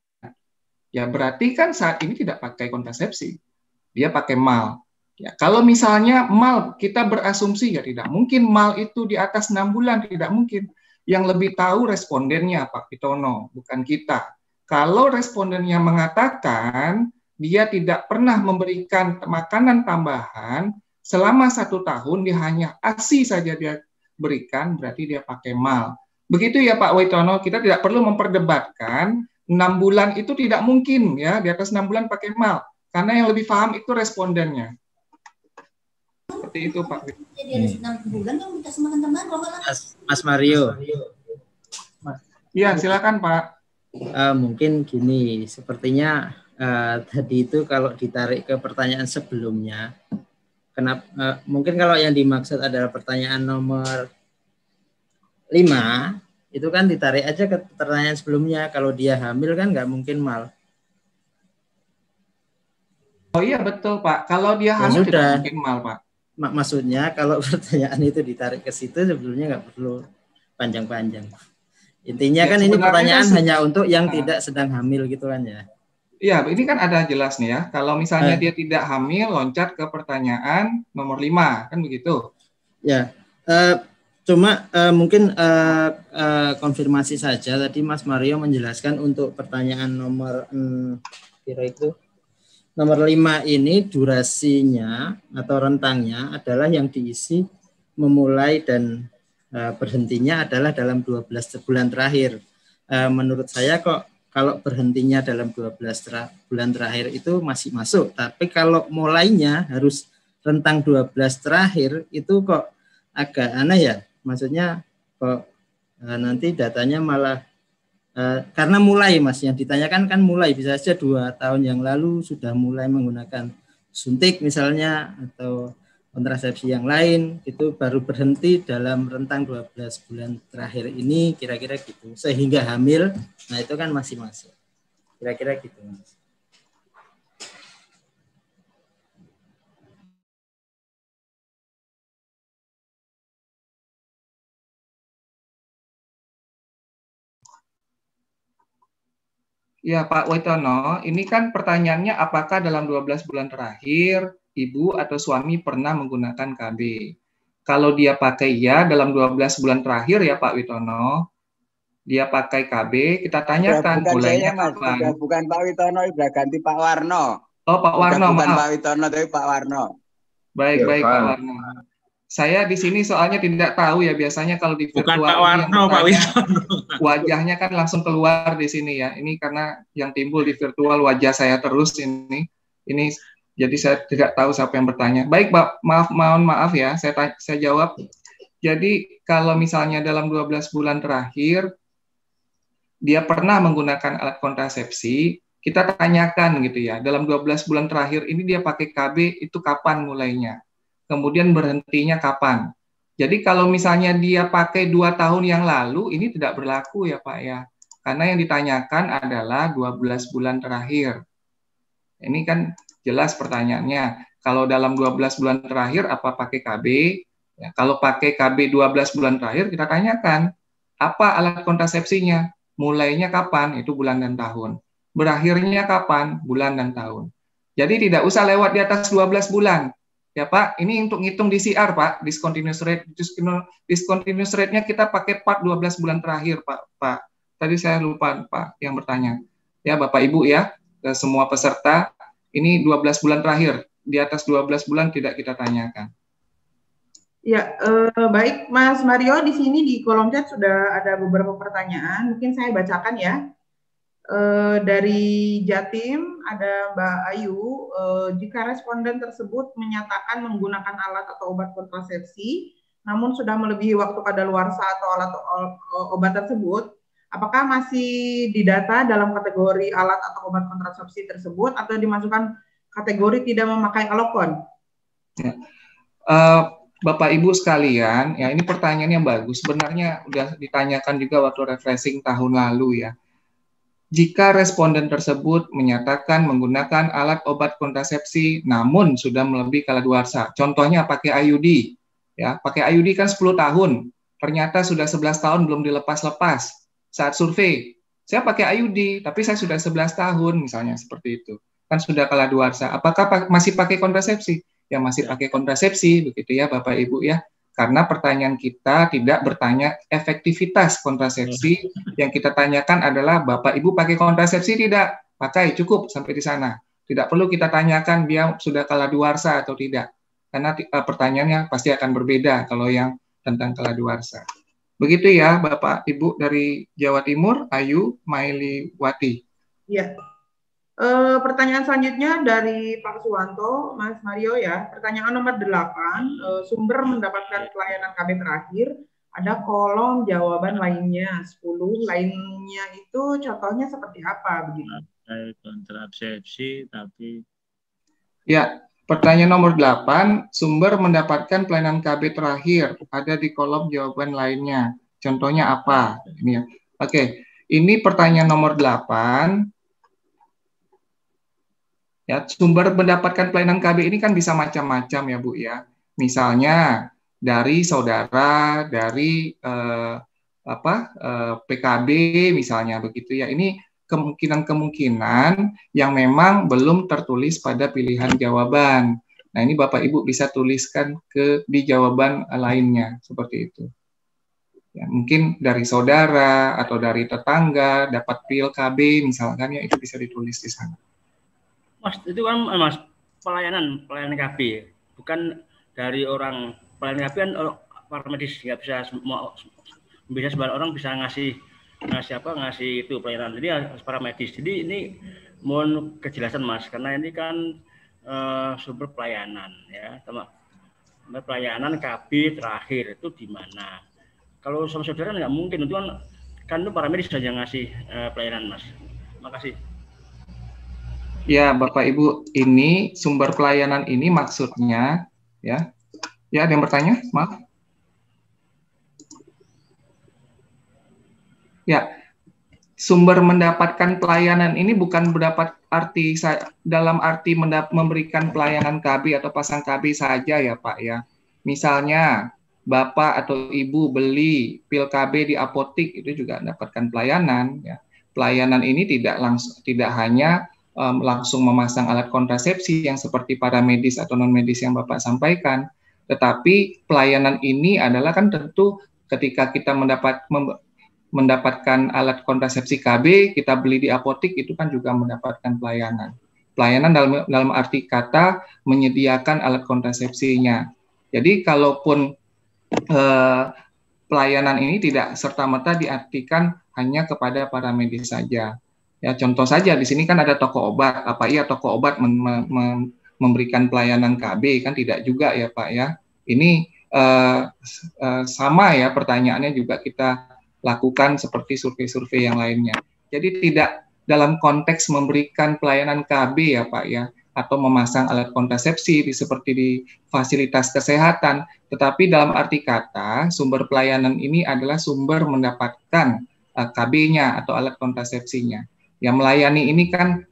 ya berarti kan saat ini tidak pakai kontrasepsi, dia pakai mal. Ya, kalau misalnya mal kita berasumsi ya tidak mungkin mal itu di atas 6 bulan, tidak mungkin. Yang lebih tahu respondennya Pak Pitono, bukan kita. Kalau respondennya mengatakan dia tidak pernah memberikan makanan tambahan selama 1 tahun, dia hanya ASI saja dia berikan, berarti dia pakai mal. Begitu ya Pak Waitono, kita tidak perlu memperdebatkan 6 bulan itu tidak mungkin ya, di atas 6 bulan pakai mal, karena yang lebih paham itu respondennya. Seperti itu Pak. Mas Mario. Iya, silakan Pak. Mungkin gini, sepertinya tadi itu kalau ditarik ke pertanyaan sebelumnya, kenapa mungkin kalau yang dimaksud adalah pertanyaan nomor 5, itu kan ditarik aja ke pertanyaan sebelumnya, kalau dia hamil kan nggak mungkin mal. Oh iya betul Pak, kalau dia hamil tidak mungkin mal Pak. Maksudnya kalau pertanyaan itu ditarik ke situ sebetulnya nggak perlu panjang-panjang. Intinya ya, kan ini pertanyaan hanya untuk yang tidak sedang hamil gitu kan ya. Iya, ini kan ada jelas nih ya. Kalau misalnya dia tidak hamil, loncat ke pertanyaan nomor 5, kan begitu? Ya, cuma mungkin konfirmasi saja. Tadi Mas Mario menjelaskan untuk pertanyaan nomor kira itu nomor 5 ini durasinya atau rentangnya adalah yang diisi memulai dan berhentinya adalah dalam 12 bulan terakhir. Menurut saya kok kalau berhentinya dalam 12 bulan terakhir itu masih masuk. Tapi kalau mulainya harus rentang 12 terakhir itu kok agak aneh ya. Maksudnya kok nanti datanya malah karena mulai Mas, yang ditanyakan kan mulai, bisa saja 2 tahun yang lalu sudah mulai menggunakan suntik misalnya atau kontrasepsi yang lain, itu baru berhenti dalam rentang 12 bulan terakhir ini, kira-kira gitu. Sehingga hamil, nah itu kan masih masuk. Kira-kira gitu Mas. Ya Pak Waitono, ini kan pertanyaannya apakah dalam 12 bulan terakhir ibu atau suami pernah menggunakan KB. Kalau dia pakai ya dalam 12 bulan terakhir ya Pak Witono, dia pakai KB, kita tanyakan mulainya kapan. Bukan Pak Witono, sudah ganti Pak Warno. Oh Pak Warno, bukan maaf. Pak Witono tapi Pak Warno. Baik, ya, baik Pak Warno. Saya di sini soalnya tidak tahu ya, biasanya kalau di virtual bukan Pak Warno, Pak Witono. Wajahnya kan langsung keluar di sini ya. Ini karena yang timbul di virtual wajah saya terus ini. Ini jadi saya tidak tahu siapa yang bertanya. Baik, Pak, mohon maaf ya, saya jawab. Jadi kalau misalnya dalam 12 bulan terakhir dia pernah menggunakan alat kontrasepsi, kita tanyakan gitu ya. Dalam 12 bulan terakhir ini dia pakai KB itu kapan mulainya? Kemudian berhentinya kapan? Jadi kalau misalnya dia pakai 2 tahun yang lalu, ini tidak berlaku ya Pak ya. Karena yang ditanyakan adalah 12 bulan terakhir. Ini kan jelas pertanyaannya. Kalau dalam 12 bulan terakhir apa pakai KB? Ya, kalau pakai KB 12 bulan terakhir, kita tanyakan apa alat kontrasepsinya? Mulainya kapan? Itu bulan dan tahun. Berakhirnya kapan? Bulan dan tahun. Jadi tidak usah lewat di atas 12 bulan. Ya Pak, ini untuk ngitung DCR Pak, discontinuous rate. Discontinuous rate-nya kita pakai part 12 bulan terakhir Pak. Tadi saya lupa Pak yang bertanya. Ya Bapak Ibu ya, ke semua peserta, ini 12 bulan terakhir. Di atas 12 bulan tidak kita tanyakan. Ya, baik Mas Mario, di sini di kolom chat sudah ada beberapa pertanyaan. Mungkin saya bacakan ya. Dari Jatim ada Mbak Ayu, jika responden tersebut menyatakan menggunakan alat atau obat kontrasepsi, namun sudah melebihi waktu kadaluarsa atau alat obat tersebut, apakah masih didata dalam kategori alat atau obat kontrasepsi tersebut atau dimasukkan kategori tidak memakai alokon? Ya. Bapak Ibu sekalian, ya ini pertanyaan yang bagus. Sebenarnya sudah ditanyakan juga waktu refreshing tahun lalu ya. Jika responden tersebut menyatakan menggunakan alat obat kontrasepsi namun sudah melebihi kadaluarsa, contohnya pakai IUD, ya pakai IUD kan 10 tahun, ternyata sudah 11 tahun belum dilepas-lepas, saat survei, saya pakai IUD, tapi saya sudah 11 tahun misalnya seperti itu. Kan sudah kadaluarsa. Apakah masih pakai kontrasepsi? Ya masih pakai kontrasepsi, begitu ya Bapak Ibu ya. Karena pertanyaan kita tidak bertanya efektivitas kontrasepsi, yang kita tanyakan adalah Bapak Ibu pakai kontrasepsi tidak? Pakai, cukup sampai di sana. Tidak perlu kita tanyakan dia sudah kadaluarsa atau tidak. Karena pertanyaannya pasti akan berbeda kalau yang tentang kadaluarsa. Begitu ya Bapak Ibu dari Jawa Timur, Ayu Mailiwati. Iya. Pertanyaan selanjutnya dari Pak Suwanto, Mas Mario ya. Pertanyaan nomor 8, sumber mendapatkan pelayanan KB terakhir, ada kolom jawaban lainnya 10, lainnya itu contohnya seperti apa begitu? Kontrasepsi tapi ya. Pertanyaan nomor 8, sumber mendapatkan pelayanan KB terakhir, ada di kolom jawaban lainnya. Contohnya apa? Ini ya. Oke, ini pertanyaan nomor 8. Ya, sumber mendapatkan pelayanan KB ini kan bisa macam-macam ya Bu ya. Misalnya dari saudara, dari PKB misalnya begitu ya. Ini kemungkinan-kemungkinan yang memang belum tertulis pada pilihan jawaban. Nah, ini Bapak Ibu bisa tuliskan di jawaban lainnya, seperti itu. Ya, mungkin dari saudara atau dari tetangga, dapat pil KB, misalkan ya, itu bisa ditulis di sana. Mas, itu kan Mas, pelayanan KB, bukan dari orang pelayanan KB kan para medis, nggak bisa semua orang bisa ngasih itu pelayanan. Jadi harus para medis. Jadi ini mohon kejelasan Mas, karena ini kan sumber pelayanan ya, sama pelayanan KB terakhir itu di mana? Kalau sama saudara nggak mungkin, itu kan itu para medis saja ngasih pelayanan Mas. Makasih. Ya Bapak Ibu, ini sumber pelayanan ini maksudnya ya ada yang bertanya, maaf. Ya, sumber mendapatkan pelayanan ini bukan mendapat arti dalam arti memberikan pelayanan KB atau pasang KB saja ya Pak ya. Misalnya Bapak atau Ibu beli pil KB di apotik itu juga mendapatkan pelayanan ya. Pelayanan ini tidak hanya langsung memasang alat kontrasepsi yang seperti para medis atau non medis yang Bapak sampaikan, tetapi pelayanan ini adalah kan tentu ketika kita mendapatkan alat kontrasepsi KB, kita beli di apotik, itu kan juga mendapatkan pelayanan. Pelayanan dalam arti kata menyediakan alat kontrasepsinya. Jadi kalaupun pelayanan ini tidak serta-merta diartikan hanya kepada para medis saja. Ya, contoh saja di sini kan ada toko obat. Apa iya toko obat memberikan pelayanan KB? Kan tidak juga ya Pak ya. Ini sama ya pertanyaannya juga kita lakukan seperti survei-survei yang lainnya. Jadi tidak dalam konteks memberikan pelayanan KB ya Pak ya, atau memasang alat kontrasepsi seperti di fasilitas kesehatan, tetapi dalam arti kata sumber pelayanan ini adalah sumber mendapatkan KB-nya atau alat kontrasepsinya. Yang melayani ini kan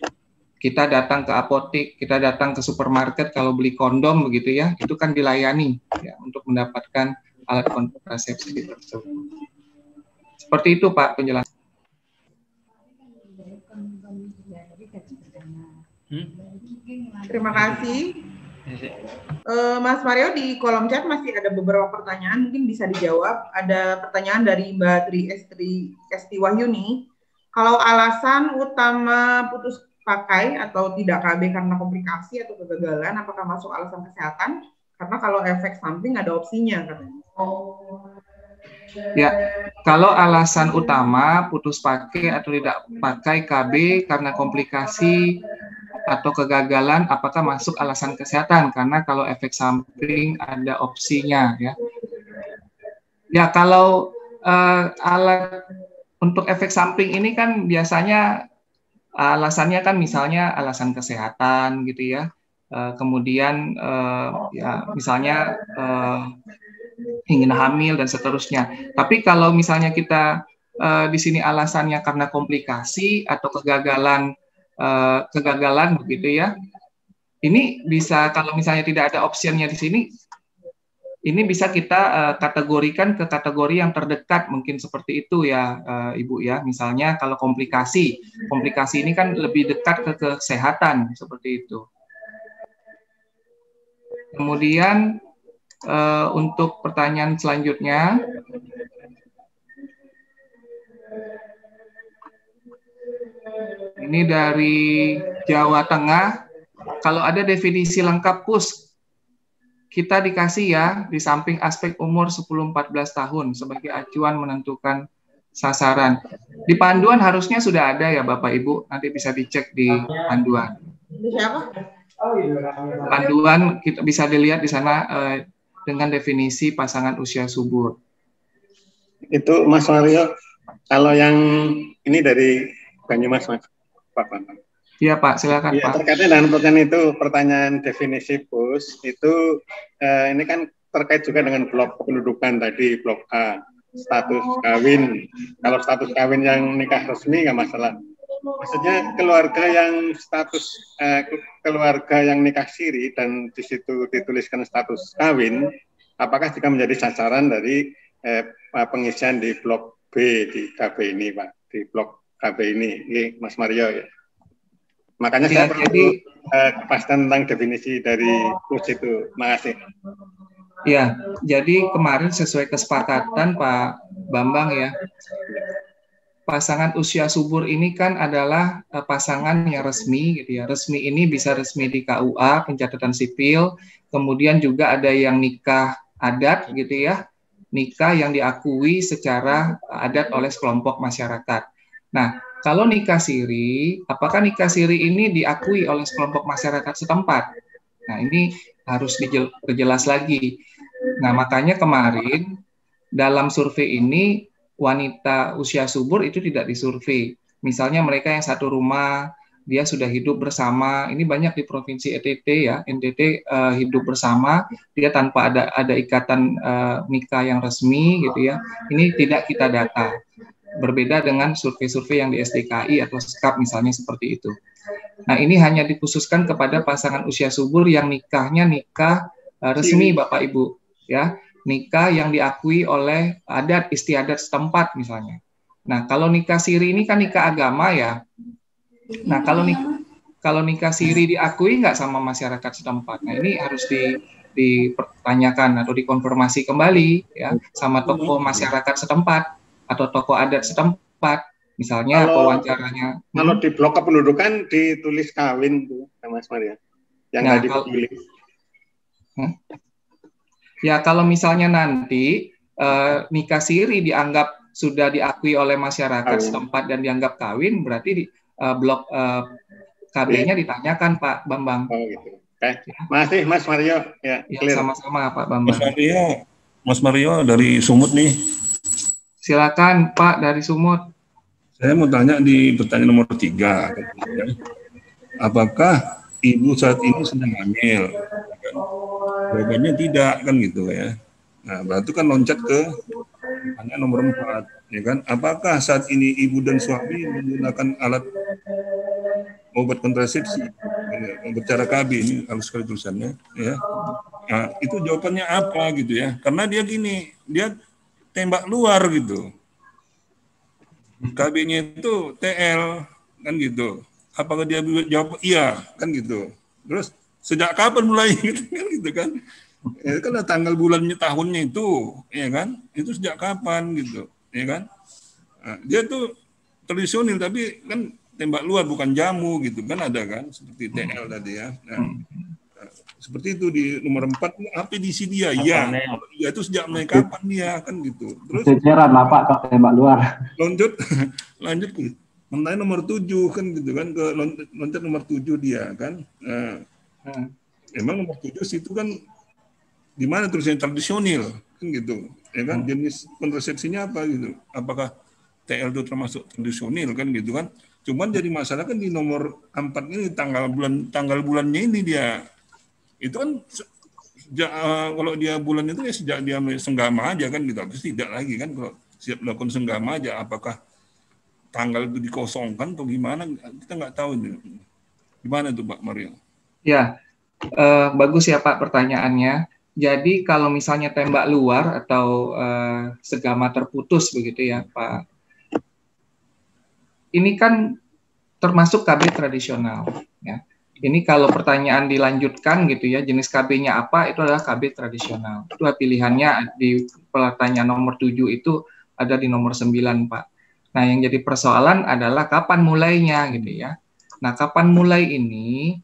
kita datang ke apotik, kita datang ke supermarket kalau beli kondom begitu ya, itu kan dilayani ya untuk mendapatkan alat kontrasepsi tersebut. Seperti itu Pak penjelasan. Terima kasih. Mas Mario, di kolom chat masih ada beberapa pertanyaan, mungkin bisa dijawab. Ada pertanyaan dari Mbak Tri Esti Wahyuni. Kalau alasan utama putus pakai atau tidak KB karena komplikasi atau kegagalan, apakah masuk alasan kesehatan? Karena kalau efek samping ada opsinya katanya. Ya, kalau alasan utama putus pakai atau tidak pakai KB karena komplikasi atau kegagalan, apakah masuk alasan kesehatan? Karena kalau efek samping ada opsinya ya. Ya, kalau alat untuk efek samping ini kan biasanya alasannya kan misalnya alasan kesehatan gitu ya. Kemudian ya misalnya ingin hamil dan seterusnya. Tapi kalau misalnya kita di sini alasannya karena komplikasi atau kegagalan begitu ya. Ini bisa kalau misalnya tidak ada opsinya di sini ini bisa kita kategorikan ke kategori yang terdekat, mungkin seperti itu ya Ibu ya. Misalnya kalau komplikasi ini kan lebih dekat ke kesehatan, seperti itu. Kemudian untuk pertanyaan selanjutnya, ini dari Jawa Tengah. Kalau ada definisi lengkap PUS, kita dikasih ya, di samping aspek umur 10-14 tahun sebagai acuan menentukan sasaran. Di panduan harusnya sudah ada ya Bapak Ibu, nanti bisa dicek di panduan. Panduan kita bisa dilihat di sana dengan definisi pasangan usia subur. Itu Mas Mario, kalau yang ini dari Banyumas, Mas Pak Bambang. Iya Pak, silakan Ya, Pak. terkait dengan pertanyaan definisi PUS itu ini kan terkait juga dengan blok kependudukan tadi, blok A, status kawin. Kalau status kawin yang nikah resmi nggak masalah. Maksudnya keluarga yang status keluarga yang nikah siri dan di situ dituliskan status kawin, apakah juga menjadi sasaran dari pengisian di blok B di KB ini, Pak, di blok KB ini, Mas Mario ya. Makanya saya perlu kepastian tentang definisi dari PUS itu. Makasih. Ya, jadi kemarin sesuai kesepakatan Pak Bambang ya, pasangan usia subur ini kan adalah pasangan yang resmi gitu ya. Resmi ini bisa resmi di KUA, pencatatan sipil, kemudian juga ada yang nikah adat gitu ya, nikah yang diakui secara adat oleh sekelompok masyarakat. Nah, kalau nikah siri, apakah nikah siri ini diakui oleh sekelompok masyarakat setempat? Nah, ini harus diperjelas lagi. Nah, makanya kemarin dalam survei ini wanita usia subur itu tidak disurvei. Misalnya mereka yang satu rumah, dia sudah hidup bersama. Ini banyak di provinsi NTT ya, NTT hidup bersama, dia tanpa ada ikatan nikah yang resmi gitu ya. Ini tidak kita data. Berbeda dengan survei-survei yang di SDKI atau SKAP misalnya seperti itu. Nah, ini hanya dikhususkan kepada pasangan usia subur yang nikahnya nikah resmi Bapak Ibu ya, nikah yang diakui oleh adat istiadat setempat misalnya. Nah, kalau nikah siri ini kan nikah agama ya. Nah, kalau nikah siri diakui nggak sama masyarakat setempat. Nah, ini harus dipertanyakan atau dikonfirmasi kembali ya sama tokoh masyarakat setempat atau tokoh adat setempat, misalnya wawancaranya. Kalau di blok kependudukan ditulis kawin tuh, Mas Maria, yang nggak dipilih. Ya kalau misalnya nanti nikah siri dianggap sudah diakui oleh masyarakat setempat dan dianggap kawin, berarti di blok KB-nya ditanyakan Pak Bambang. Oh gitu. Masih Mas Mario. Ya, sama-sama Pak Bambang. Mas Mario dari Sumut nih. Silakan Pak dari Sumut. Saya mau tanya di pertanyaan nomor 3. Apakah ibu saat ini sedang hamil? Jawabannya tidak kan gitu ya. Nah, berarti kan loncat ke pertanyaan nomor 4, ya kan? Apakah saat ini ibu dan suami menggunakan alat obat kontrasepsi? Berbicara KB ini harus sekali tulisannya, ya. Nah, itu jawabannya apa gitu ya? Karena dia gini, dia tembak luar gitu. KB-nya itu TL kan gitu. Apakah dia jawab iya kan gitu. Terus sejak kapan mulai kan gitu kan? Ya kan tanggal bulannya tahunnya itu, ya kan? Itu sejak kapan gitu, ya kan? Nah, dia tuh tradisional tapi kan tembak luar bukan jamu gitu kan ada kan seperti TL tadi ya. Nah, seperti itu di nomor 4 apa diisi dia ya itu sejak mulai kapan dia kan gitu. Terus ceceran lah Pak kalau tembak luar. lanjut ke mengenai nomor 7 kan gitu kan ke loncat nomor 7 dia kan. Emang nomor 7 situ kan di mana tulisannya tradisional kan gitu ya kan, jenis kontrasepsinya apa gitu, apakah TL itu termasuk tradisional kan gitu kan. Cuman jadi masalah kan di nomor 4 ini tanggal bulannya ini dia itu kan sejak, kalau dia bulan itu ya sejak dia senggama aja kan gitu, habis tidak lagi kan kalau siap melakukan senggama aja, apakah tanggal itu dikosongkan atau gimana kita nggak tahu ini. Gimana tuh Pak Mario? Ya bagus ya Pak pertanyaannya. Jadi kalau misalnya tembak luar atau segama terputus begitu ya Pak, ini kan termasuk KB tradisional. Ya. Ini kalau pertanyaan dilanjutkan gitu ya, jenis KB-nya apa, itu adalah KB tradisional. Itu pilihannya di pertanyaan nomor 7 itu ada di nomor 9 Pak. Nah yang jadi persoalan adalah kapan mulainya gitu ya. Nah kapan mulai ini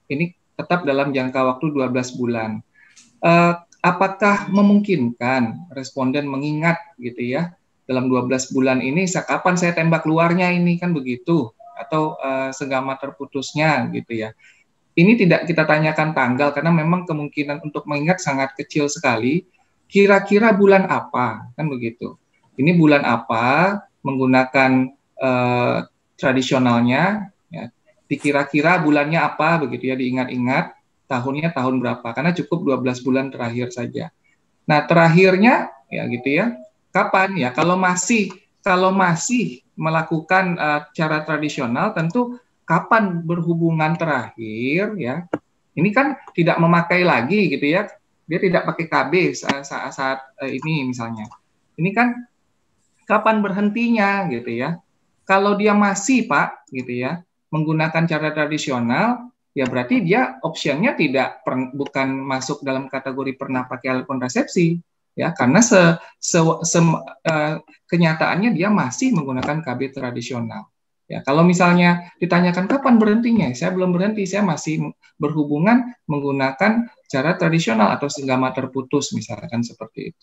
tetap dalam jangka waktu 12 bulan. Apakah memungkinkan responden mengingat gitu ya dalam 12 bulan ini kapan saya tembak luarnya ini kan begitu atau segama terputusnya gitu ya. Ini tidak kita tanyakan tanggal karena memang kemungkinan untuk mengingat sangat kecil sekali. Kira-kira bulan apa kan begitu. Ini bulan apa menggunakan tradisionalnya ya. Dikira-kira bulannya apa begitu ya diingat-ingat. Tahunnya tahun berapa, karena cukup 12 bulan terakhir saja. Nah, terakhirnya ya gitu ya, kapan ya? Kalau masih melakukan cara tradisional, tentu kapan berhubungan terakhir ya? Ini kan tidak memakai lagi gitu ya, dia tidak pakai KB saat ini misalnya. Ini kan kapan berhentinya gitu ya? Kalau dia masih Pak gitu ya, menggunakan cara tradisional, ya berarti dia optionnya bukan masuk dalam kategori pernah pakai alat kontrasepsi ya karena kenyataannya dia masih menggunakan KB tradisional ya. Kalau misalnya ditanyakan kapan berhentinya, saya belum berhenti, saya masih berhubungan menggunakan cara tradisional atau senggama terputus misalkan seperti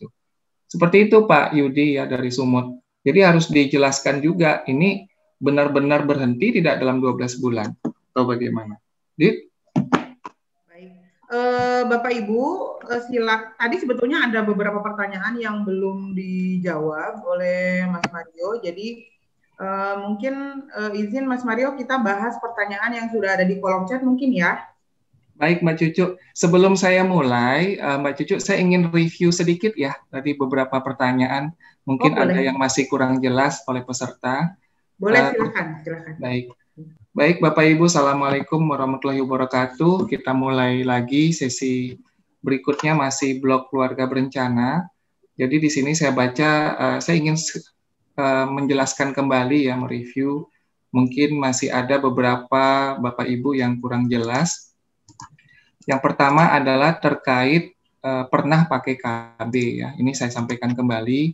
itu Pak Yudi ya dari Sumut. Jadi harus dijelaskan juga ini benar-benar berhenti tidak dalam 12 bulan atau bagaimana. Baik, Bapak Ibu, tadi sebetulnya ada beberapa pertanyaan yang belum dijawab oleh Mas Mario. Jadi mungkin izin Mas Mario kita bahas pertanyaan yang sudah ada di kolom chat mungkin ya. Baik Mbak Cucu, sebelum saya mulai, Mbak Cucu saya ingin review sedikit ya tadi beberapa pertanyaan. Mungkin ada yang masih kurang jelas oleh peserta. Boleh, silakan. Baik, Bapak Ibu, Assalamualaikum warahmatullahi wabarakatuh. Kita mulai lagi sesi berikutnya masih blok keluarga berencana. Jadi di sini saya baca, saya ingin menjelaskan kembali ya, mereview. Mungkin masih ada beberapa Bapak Ibu yang kurang jelas. Yang pertama adalah terkait pernah pakai KB ya. Ini saya sampaikan kembali.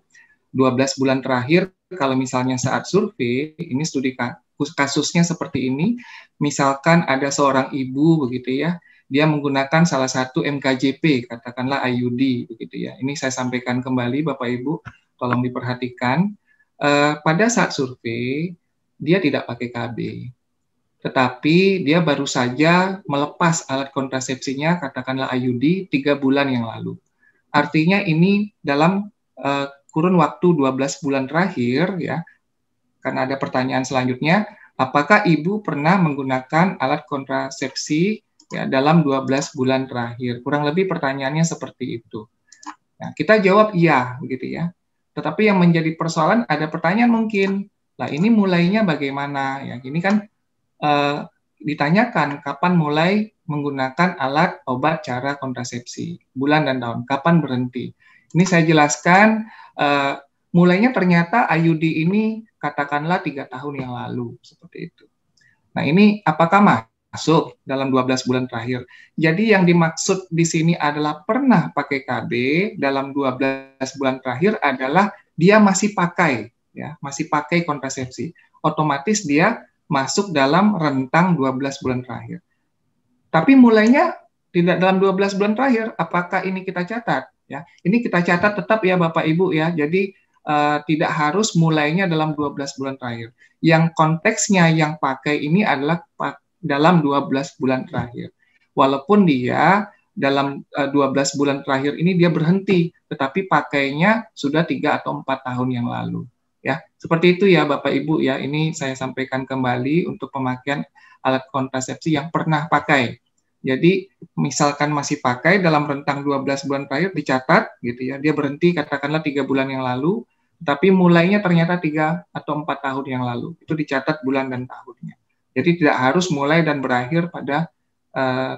12 bulan terakhir, kalau misalnya saat survei, ini studi kasusnya seperti ini, misalkan ada seorang ibu begitu ya, dia menggunakan salah satu MKJP, katakanlah IUD begitu ya. Ini saya sampaikan kembali Bapak Ibu, tolong diperhatikan. Pada saat survei dia tidak pakai KB, tetapi dia baru saja melepas alat kontrasepsinya, katakanlah IUD 3 bulan yang lalu. Artinya ini dalam kurun waktu 12 bulan terakhir ya. Karena ada pertanyaan selanjutnya, apakah ibu pernah menggunakan alat kontrasepsi ya, dalam 12 bulan terakhir? Kurang lebih pertanyaannya seperti itu. Nah, kita jawab iya, begitu ya. Tetapi yang menjadi persoalan ada pertanyaan mungkin, lah ini mulainya bagaimana? Ya, ini kan ditanyakan kapan mulai menggunakan alat obat cara kontrasepsi, bulan dan tahun, kapan berhenti? Ini saya jelaskan. Mulainya ternyata IUD ini katakanlah 3 tahun yang lalu, seperti itu. Nah ini apakah masuk dalam 12 bulan terakhir? Jadi yang dimaksud di sini adalah pernah pakai KB dalam 12 bulan terakhir adalah dia masih pakai, ya, masih pakai kontrasepsi. Otomatis dia masuk dalam rentang 12 bulan terakhir. Tapi mulainya tidak dalam 12 bulan terakhir, apakah ini kita catat? Ya, ini kita catat tetap ya Bapak Ibu ya. Jadi tidak harus mulainya dalam 12 bulan terakhir. Yang konteksnya yang pakai ini adalah dalam 12 bulan terakhir. Walaupun dia dalam 12 bulan terakhir ini dia berhenti, tetapi pakainya sudah 3 atau 4 tahun yang lalu. Ya, seperti itu ya Bapak Ibu ya. Ini saya sampaikan kembali untuk pemakaian alat kontrasepsi yang pernah pakai. Jadi misalkan masih pakai dalam rentang 12 bulan terakhir dicatat gitu ya. Dia berhenti katakanlah 3 bulan yang lalu, tapi mulainya ternyata 3 atau 4 tahun yang lalu. Itu dicatat bulan dan tahunnya. Jadi tidak harus mulai dan berakhir pada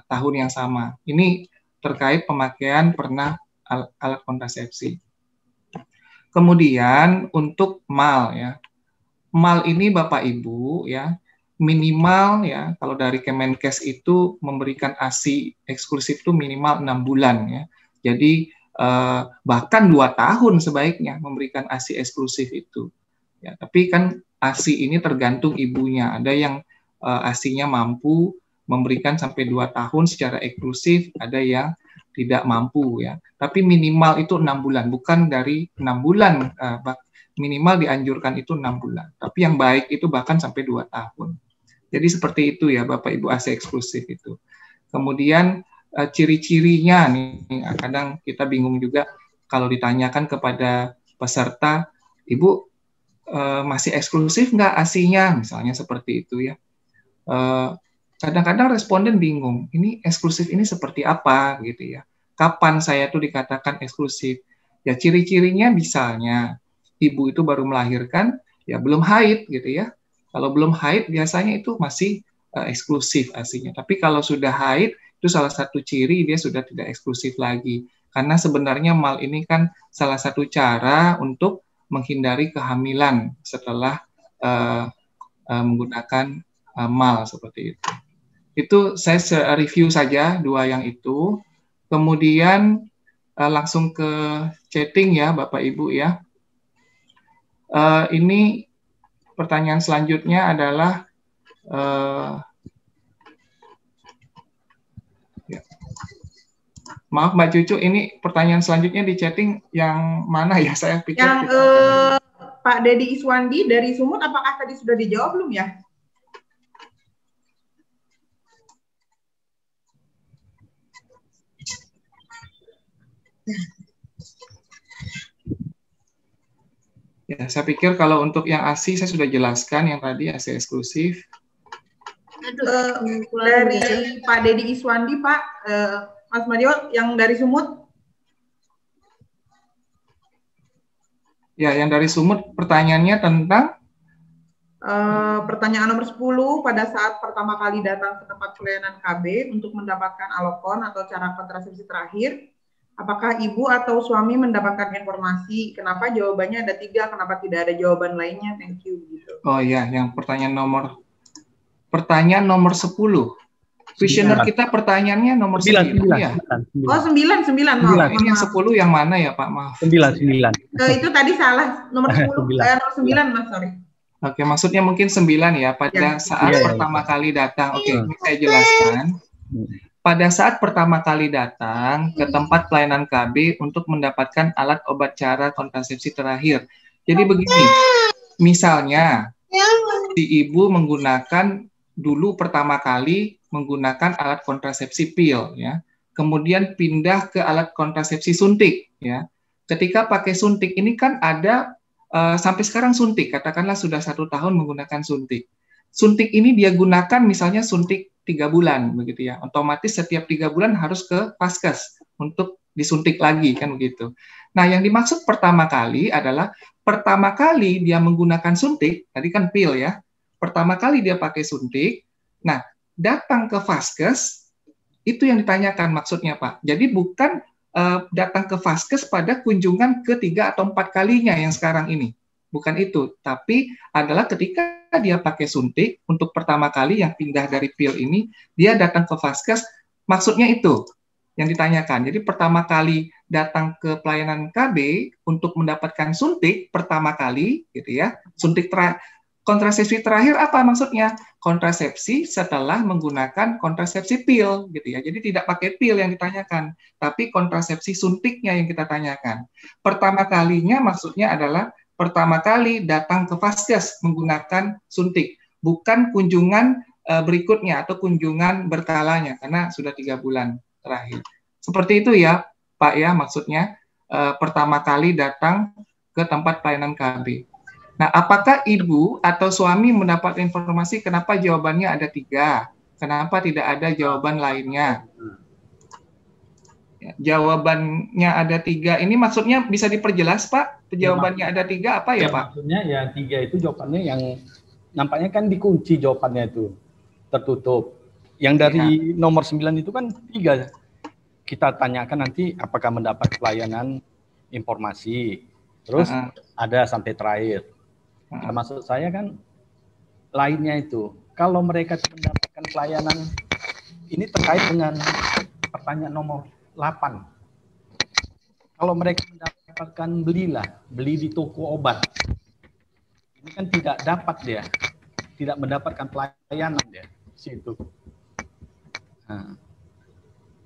tahun yang sama. Ini terkait pemakaian pernah alat kontrasepsi. Kemudian untuk MAL ya. MAL ini Bapak Ibu ya, minimal ya, kalau dari Kemenkes itu memberikan ASI eksklusif itu minimal 6 bulan ya. Jadi bahkan 2 tahun sebaiknya memberikan ASI eksklusif itu. Ya, tapi kan ASI ini tergantung ibunya. Ada yang ASI-nya mampu memberikan sampai 2 tahun secara eksklusif, ada yang tidak mampu ya. Tapi minimal itu 6 bulan, bukan dari 6 bulan. Minimal dianjurkan itu 6 bulan. Tapi yang baik itu bahkan sampai 2 tahun. Jadi seperti itu ya Bapak Ibu, ASI eksklusif itu. Kemudian ciri-cirinya nih, kadang kita bingung juga kalau ditanyakan kepada peserta, Ibu masih eksklusif nggak ASI-nya? Misalnya seperti itu ya. Kadang-kadang responden bingung, ini eksklusif ini seperti apa gitu ya. Kapan saya tuh dikatakan eksklusif? Ya ciri-cirinya misalnya ibu itu baru melahirkan, ya belum haid gitu ya. Kalau belum haid biasanya itu masih eksklusif ASI-nya. Tapi kalau sudah haid itu salah satu ciri dia sudah tidak eksklusif lagi. Karena sebenarnya MAL ini kan salah satu cara untuk menghindari kehamilan setelah menggunakan MAL seperti itu. Itu saya review saja 2 yang itu. Kemudian langsung ke chatting ya Bapak Ibu ya. Ini pertanyaan selanjutnya adalah ya. Maaf Mbak Cucu, ini pertanyaan selanjutnya di chatting yang mana ya? Saya pikir yang Pak Dedi Iswandi dari Sumut, apakah tadi sudah dijawab belum ya? Ya, saya pikir kalau untuk yang ASI saya sudah jelaskan yang tadi ASI eksklusif. Dari Pak Dedi Iswandi, Pak, Mas Mario, yang dari Sumut. Ya, yang dari Sumut pertanyaannya tentang pertanyaan nomor 10, pada saat pertama kali datang ke tempat pelayanan KB untuk mendapatkan alokon atau cara kontrasepsi terakhir, apakah ibu atau suami mendapatkan informasi? Kenapa jawabannya ada 3, kenapa tidak ada jawaban lainnya? Thank you. Gitu. Oh ya, yang pertanyaan nomor 10. Kuesioner kita pertanyaannya nomor 9 ya. Oh 9. Maaf. Ini yang 10 yang mana ya Pak? Maaf. 9. Itu tadi salah, nomor 10, nomor 9 Mas, sorry. Oke, maksudnya mungkin 9 ya, pada saat pertama kali datang. Oke, ini saya jelaskan. Pada saat pertama kali datang ke tempat pelayanan KB untuk mendapatkan alat obat cara kontrasepsi terakhir. Jadi begini, misalnya si ibu menggunakan dulu pertama kali menggunakan alat kontrasepsi pil ya. Kemudian pindah ke alat kontrasepsi suntik ya. Ketika pakai suntik ini kan ada sampai sekarang suntik, katakanlah sudah 1 tahun menggunakan suntik. Suntik ini dia gunakan misalnya suntik 3 bulan begitu ya. Otomatis setiap 3 bulan harus ke Vaskes untuk disuntik lagi kan begitu. Nah, yang dimaksud pertama kali adalah pertama kali dia menggunakan suntik, tadi kan pil ya. Pertama kali dia pakai suntik. Nah, datang ke Vaskes itu yang ditanyakan maksudnya Pak. Jadi bukan datang ke Vaskes pada kunjungan ke-3 atau 4 kalinya yang sekarang ini. Bukan itu, tapi adalah ketika dia pakai suntik untuk pertama kali yang pindah dari pil ini, dia datang ke Vaskes, maksudnya itu yang ditanyakan. Jadi pertama kali datang ke pelayanan KB untuk mendapatkan suntik pertama kali, gitu ya. Suntik kontrasepsi terakhir apa maksudnya? Kontrasepsi setelah menggunakan kontrasepsi pil, gitu ya. Jadi tidak pakai pil yang ditanyakan, tapi kontrasepsi suntiknya yang kita tanyakan. Pertama kalinya maksudnya adalah pertama kali datang ke Vaskes menggunakan suntik, bukan kunjungan berikutnya atau kunjungan berkalanya, karena sudah 3 bulan terakhir. Seperti itu ya, Pak ya, maksudnya pertama kali datang ke tempat pelayanan KB. Nah, apakah ibu atau suami mendapat informasi kenapa jawabannya ada 3? Kenapa tidak ada jawaban lainnya? Ya, jawabannya ada 3. Ini maksudnya bisa diperjelas, Pak? Jawabannya ada 3 apa ya, Pak? Maksudnya ya 3 itu jawabannya yang nampaknya kan dikunci jawabannya itu. Tertutup. Yang dari nomor 9 itu kan 3. kita tanyakan nanti apakah mendapat pelayanan informasi, terus ada sampai terakhir. Nah, maksud saya kan lainnya itu, kalau mereka mendapatkan pelayanan, ini terkait dengan pertanyaan nomor 8. Kalau mereka mendapatkan beli di toko obat, ini kan tidak dapat dia, tidak mendapatkan pelayanan dia situ. Nah,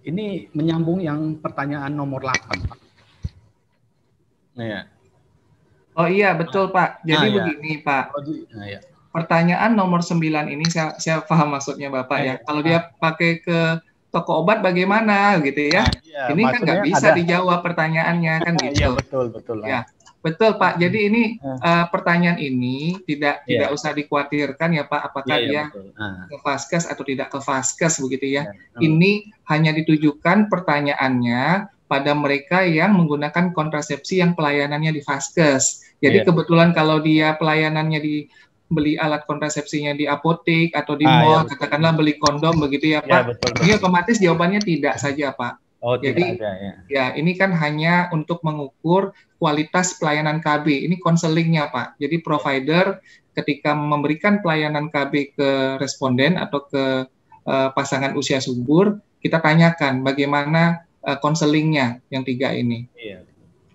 ini menyambung yang pertanyaan nomor 8. Ya. Oh iya, betul Pak. Jadi begini Pak. Pertanyaan nomor 9 ini saya paham maksudnya Bapak ya. Kalau dia pakai ke toko obat bagaimana gitu ya? Ini kan nggak bisa dijawab pertanyaannya kan gitu. Iya, betul. Ya. Betul Pak. Jadi ini pertanyaan ini tidak usah dikhawatirkan ya Pak. Apakah dia ke Vaskes atau tidak ke Vaskes begitu ya? Ini hanya ditujukan pertanyaannya pada mereka yang menggunakan kontrasepsi yang pelayanannya di Vaskes. Jadi kebetulan kalau dia pelayanannya di beli alat kontrasepsinya di apotek atau di mall, katakanlah beli kondom begitu ya Pak. Ini otomatis jawabannya tidak saja Pak. Jadi ya ini kan hanya untuk mengukur kualitas pelayanan KB. Ini konselingnya Pak. Jadi provider ketika memberikan pelayanan KB ke responden atau ke pasangan usia subur, kita tanyakan bagaimana konselingnya yang 3 ini.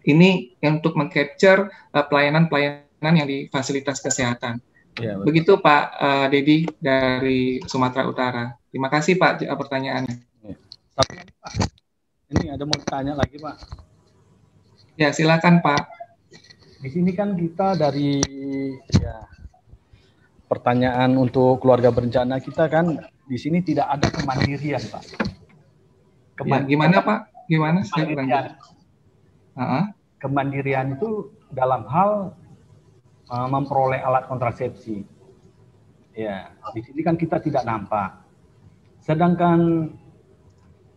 Ini untuk meng-capture pelayanan-pelayanan yang di fasilitas kesehatan. Begitu Pak Dedi dari Sumatera Utara. Terima kasih Pak pertanyaannya. Ini ada mau tanya lagi Pak. Ya silakan Pak. Di sini kan kita dari pertanyaan untuk keluarga berencana kita kan di sini tidak ada kemandirian Pak. Gimana Pak? Gimana? Kemandirian itu dalam hal memperoleh alat kontrasepsi. Ya, di sini kan kita tidak nampak. Sedangkan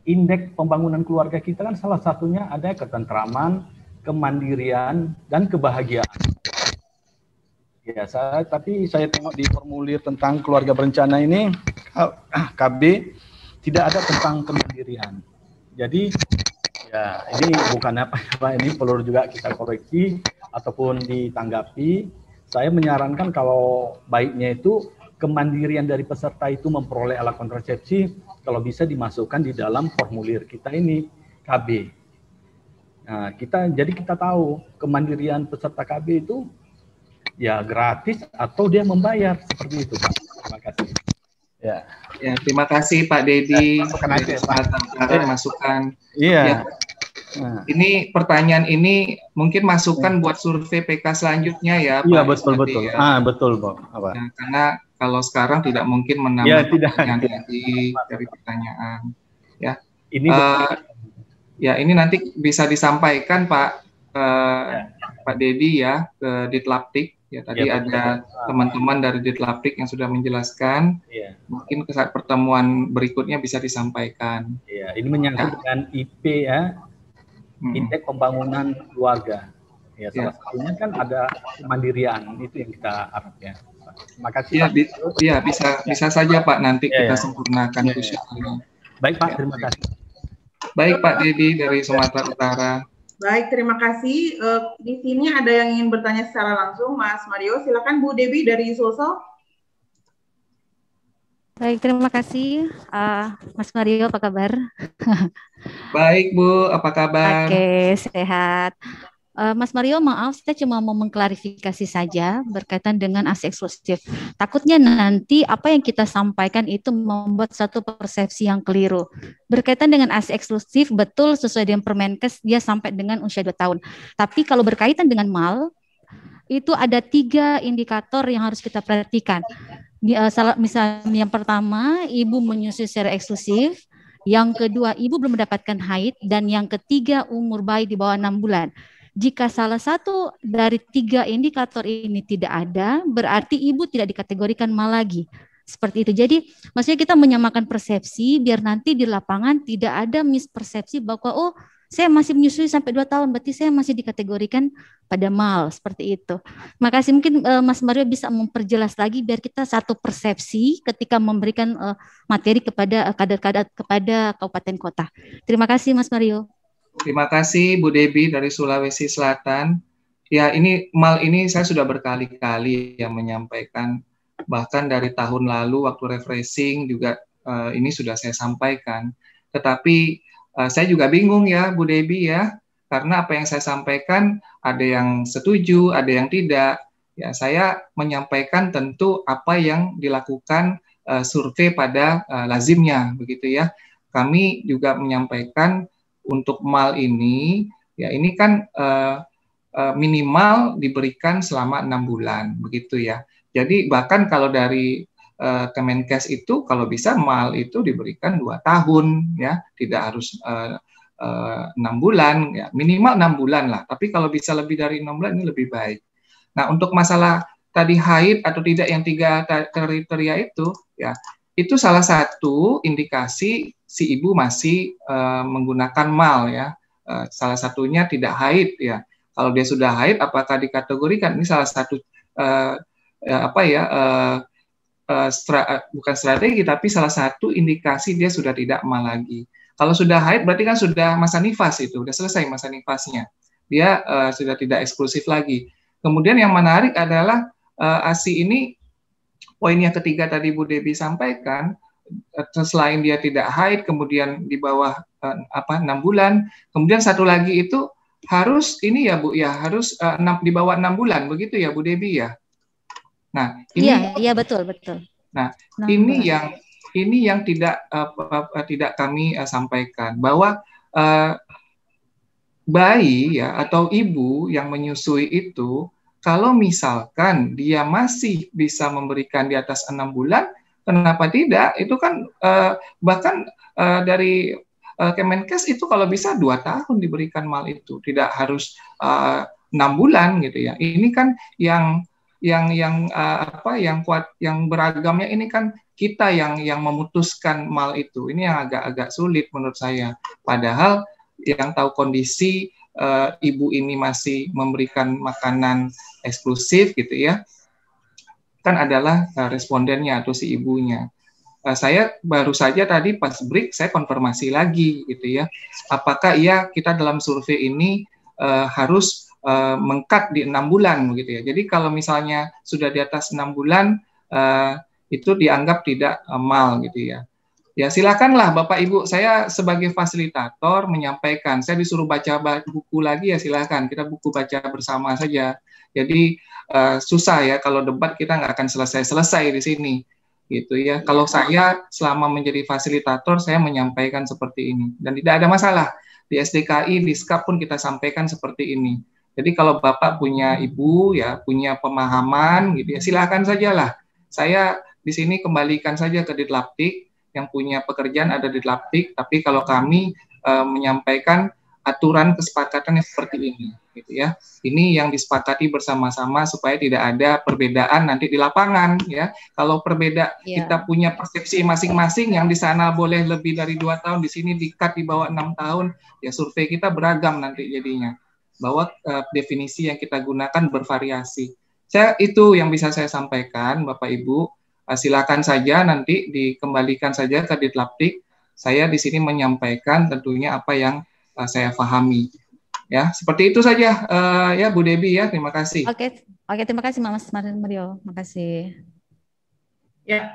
indeks pembangunan keluarga kita kan salah satunya ada ketentraman, kemandirian, dan kebahagiaan. Ya, tapi saya tengok di formulir tentang keluarga berencana ini, KB tidak ada tentang kemandirian. Jadi ya ini bukan apa-apa, ini perlu juga kita koreksi ataupun ditanggapi. Saya menyarankan kalau baiknya itu kemandirian dari peserta itu memperoleh alat kontrasepsi kalau bisa dimasukkan di dalam formulir kita ini KB. Nah, jadi kita tahu kemandirian peserta KB itu ya gratis atau dia membayar seperti itu Pak. Terima kasih. Ya, terima kasih Pak Dedi. Masukan. Iya. Nah, ini pertanyaan ini mungkin masukan buat survei PK selanjutnya ya Pak. Iya betul. Ya. Betul Pak. Ya, karena kalau sekarang tidak mungkin menambah pertanyaan dari pertanyaan. Ya. Ini ini nanti bisa disampaikan Pak Pak Dedi ya ke Ditlaptik. Ya tadi ada teman-teman dari Ditlaptik yang sudah menjelaskan. Mungkin ke saat pertemuan berikutnya bisa disampaikan. Iya, ini menyangkut dengan IP ya. Indeks pembangunan keluarga. Ya, salah satunya kan ada kemandirian, itu yang kita harap ya. Terima kasih. Iya, bisa saja Pak, nanti kita sempurnakan khususnya. Baik Pak, terima kasih. Baik Pak Dedi dari Sumatera Utara. Baik, terima kasih. Di sini ada yang ingin bertanya secara langsung, Mas Mario. Silakan Bu Dewi dari Sulsel. Baik, terima kasih. Mas Mario, apa kabar? Baik Bu, apa kabar? Oke, sehat. Mas Mario, maaf, saya cuma mau mengklarifikasi saja berkaitan dengan ASI eksklusif. Takutnya nanti apa yang kita sampaikan itu membuat satu persepsi yang keliru. Berkaitan dengan ASI eksklusif, betul sesuai dengan Permenkes, dia sampai dengan usia 2 tahun. Tapi kalau berkaitan dengan MAL, itu ada 3 indikator yang harus kita perhatikan. Misalnya yang pertama, ibu menyusui secara eksklusif. Yang kedua, ibu belum mendapatkan haid. Dan yang ketiga, umur bayi di bawah 6 bulan. Jika salah satu dari 3 indikator ini tidak ada, berarti ibu tidak dikategorikan MAL lagi. Seperti itu. Jadi maksudnya kita menyamakan persepsi biar nanti di lapangan tidak ada mispersepsi bahwa saya masih menyusui sampai 2 tahun, berarti saya masih dikategorikan pada mal, seperti itu. Makasih, mungkin Mas Mario bisa memperjelas lagi biar kita satu persepsi ketika memberikan materi kepada kader-kader kepada kabupaten kota. Terima kasih Mas Mario. Terima kasih Bu Debi dari Sulawesi Selatan. Ya, ini mal ini saya sudah berkali-kali yang menyampaikan, bahkan dari tahun lalu waktu refreshing juga ini sudah saya sampaikan. Tetapi saya juga bingung ya Bu Debi ya, karena apa yang saya sampaikan ada yang setuju, ada yang tidak. Ya, saya menyampaikan tentu apa yang dilakukan survei pada lazimnya, begitu ya. Kami juga menyampaikan untuk mal ini, ya ini kan minimal diberikan selama 6 bulan, begitu ya. Jadi bahkan kalau dari Kemenkes itu kalau bisa mal itu diberikan 2 tahun, ya tidak harus 6 bulan, ya minimal 6 bulan lah. Tapi kalau bisa lebih dari 6 bulan ini lebih baik. Nah untuk masalah tadi haid atau tidak yang 3 kriteria itu, ya itu salah satu indikasi si ibu masih menggunakan mal ya. Salah satunya tidak haid ya. Kalau dia sudah haid, apakah dikategorikan? Ini salah satu bukan strategi, tapi salah satu indikasi dia sudah tidak mal lagi. Kalau sudah haid, berarti kan sudah masa nifas itu, sudah selesai masa nifasnya. Dia sudah tidak eksklusif lagi. Kemudian yang menarik adalah ASI ini, poin yang ketiga tadi Bu Debi sampaikan, selain dia tidak haid, kemudian di bawah 6 bulan, kemudian satu lagi itu harus ini ya Bu ya, harus di bawah 6 bulan begitu ya Bu Debi ya. Nah, ini iya betul. Nah, ini yang tidak kami sampaikan bahwa bayi ya atau ibu yang menyusui itu kalau misalkan dia masih bisa memberikan di atas 6 bulan, kenapa tidak? Itu kan bahkan dari Kemenkes itu kalau bisa 2 tahun diberikan mal itu, tidak harus 6 bulan gitu ya. Ini kan yang kuat, yang beragamnya ini kan kita yang memutuskan mal itu. Ini yang agak sulit menurut saya. Padahal yang tahu kondisi ibu ini masih memberikan makanan eksklusif gitu ya, kan adalah respondennya atau si ibunya. Saya baru saja tadi pas break saya konfirmasi lagi gitu ya, apakah kita dalam survei ini harus meng-cut di 6 bulan begitu ya. Jadi kalau misalnya sudah di atas 6 bulan itu dianggap tidak mal gitu ya. Ya silakanlah Bapak Ibu, saya sebagai fasilitator menyampaikan, saya disuruh baca buku lagi ya silakan, kita buku baca bersama saja. Jadi susah ya kalau debat kita nggak akan selesai di sini. Gitu ya. Kalau saya selama menjadi fasilitator saya menyampaikan seperti ini dan tidak ada masalah. Di SDKI, di SKAP pun kita sampaikan seperti ini. Jadi kalau Bapak punya ibu ya, punya pemahaman gitu ya, silakan sajalah. Saya di sini kembalikan saja ke Ditlaptik, yang punya pekerjaan ada di Ditlaptik, tapi kalau kami menyampaikan aturan kesepakatan yang seperti ini gitu ya. Ini yang disepakati bersama-sama supaya tidak ada perbedaan nanti di lapangan ya. Kalau kita punya persepsi masing-masing, yang di sana boleh lebih dari 2 tahun, di sini di-cut di bawah 6 tahun, ya survei kita beragam nanti jadinya. Bahwa definisi yang kita gunakan bervariasi. Itu yang bisa saya sampaikan Bapak Ibu. Silakan saja nanti dikembalikan saja ke Ditlaptik. Saya di sini menyampaikan tentunya apa yang saya pahami. Ya, seperti itu saja ya Bu Debi ya. Terima kasih. Oke, terima kasih Mas Mario. Makasih. Ya,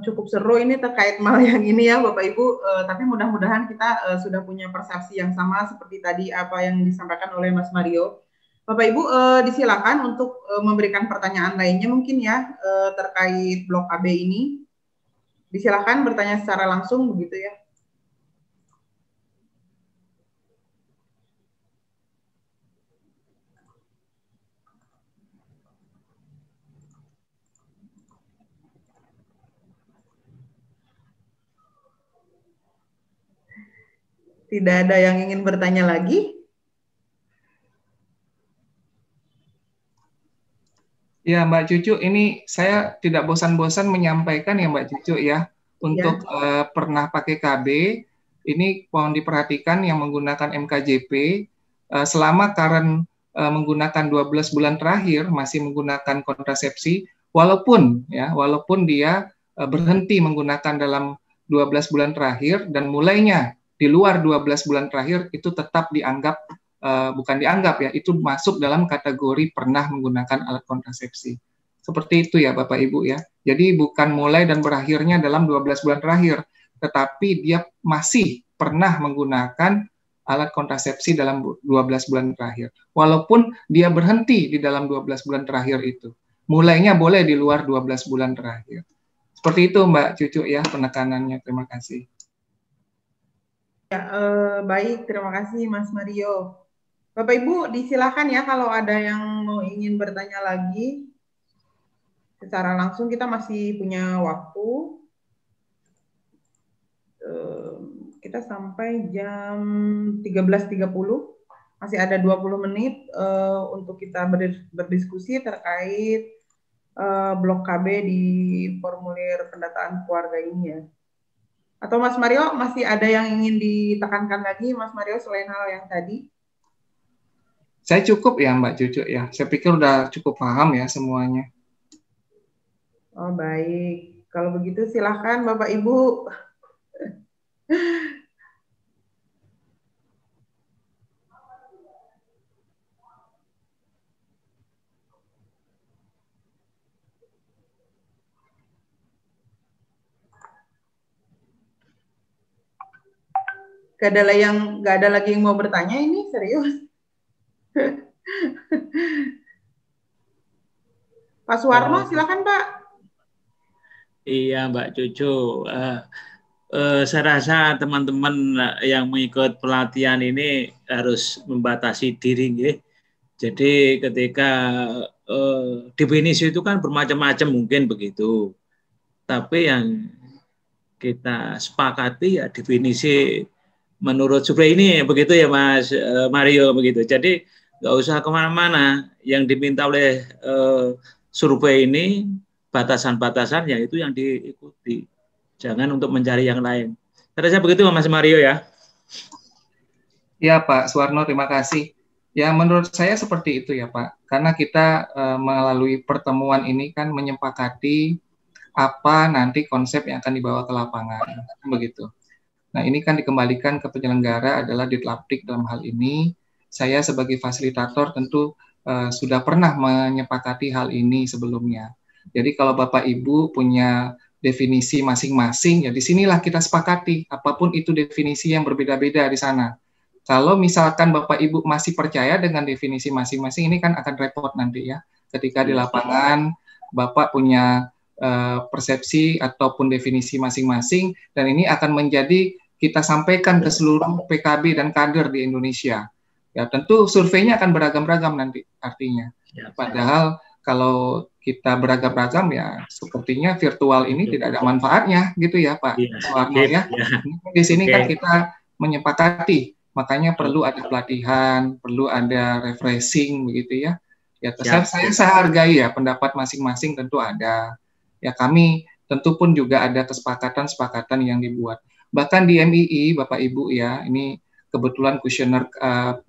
cukup seru ini terkait mal yang ini ya Bapak Ibu. Tapi mudah-mudahan kita sudah punya persepsi yang sama seperti tadi apa yang disampaikan oleh Mas Mario. Bapak Ibu disilakan untuk memberikan pertanyaan lainnya mungkin ya terkait blok AB ini. Disilakan bertanya secara langsung begitu ya. Tidak ada yang ingin bertanya lagi? Ya Mbak Cucu, ini saya tidak bosan-bosan menyampaikan ya Mbak Cucu ya, untuk pernah pakai KB, ini mohon diperhatikan yang menggunakan MKJP selama current menggunakan 12 bulan terakhir masih menggunakan kontrasepsi, walaupun dia berhenti menggunakan dalam 12 bulan terakhir dan mulainya di luar 12 bulan terakhir, itu tetap dianggap bukan dianggap ya, itu masuk dalam kategori pernah menggunakan alat kontrasepsi. Seperti itu ya Bapak Ibu ya. Jadi bukan mulai dan berakhirnya dalam 12 bulan terakhir, tetapi dia masih pernah menggunakan alat kontrasepsi dalam 12 bulan terakhir. Walaupun dia berhenti di dalam 12 bulan terakhir itu. Mulainya boleh di luar 12 bulan terakhir. Seperti itu Mbak Cucu ya penekanannya. Terima kasih. Ya, baik, terima kasih Mas Mario. Bapak Ibu disilakan ya kalau ada yang mau ingin bertanya lagi. Secara langsung kita masih punya waktu. Kita sampai jam 13.30. Masih ada 20 menit untuk kita berdiskusi terkait blok KB di formulir pendataan keluarga ini ya. Atau Mas Mario masih ada yang ingin ditekankan lagi Mas Mario selain hal yang tadi? Saya cukup ya Mbak Cucu ya. Saya pikir udah cukup paham ya semuanya. Oh baik. Kalau begitu silahkan Bapak Ibu. Gak ada lagi yang mau bertanya ini, serius. Pak Suwarno, silakan Pak. Iya Mbak Cucu, saya rasa teman-teman yang mengikut pelatihan ini harus membatasi diri, ya. Jadi ketika definisi itu kan bermacam-macam mungkin begitu, tapi yang kita sepakati ya definisi menurut survei ini begitu ya Mas Mario begitu. Jadi nggak usah kemana-mana, yang diminta oleh survei ini batasan-batasan ya itu yang diikuti, jangan untuk mencari yang lain. Saya begitu Mas Mario ya. Ya Pak Suwarno, terima kasih. Ya menurut saya seperti itu ya Pak, karena kita melalui pertemuan ini kan menyepakati apa nanti konsep yang akan dibawa ke lapangan, begitu. Nah ini kan dikembalikan ke penyelenggara adalah Ditlapdik dalam hal ini. Saya sebagai fasilitator tentu sudah pernah menyepakati hal ini sebelumnya. Jadi kalau Bapak Ibu punya definisi masing-masing, ya disinilah kita sepakati, apapun itu definisi yang berbeda-beda di sana. Kalau misalkan Bapak Ibu masih percaya dengan definisi masing-masing, ini kan akan repot nanti ya. Ketika di lapangan, Bapak punya persepsi ataupun definisi masing-masing, dan ini akan menjadi kita sampaikan ke seluruh PKB dan kader di Indonesia. Ya tentu surveinya akan beragam-ragam nanti artinya. Padahal kalau kita beragam-ragam ya sepertinya virtual ini tidak ada manfaatnya gitu ya Pak Suwarno ya. Di sini kan kita menyepakati, makanya perlu ada pelatihan, perlu ada refreshing begitu ya. Ya saya hargai ya pendapat masing-masing tentu ada. Ya kami tentu pun juga ada kesepakatan-kesepakatan yang dibuat. Bahkan di MII Bapak Ibu ya, ini kebetulan kuesioner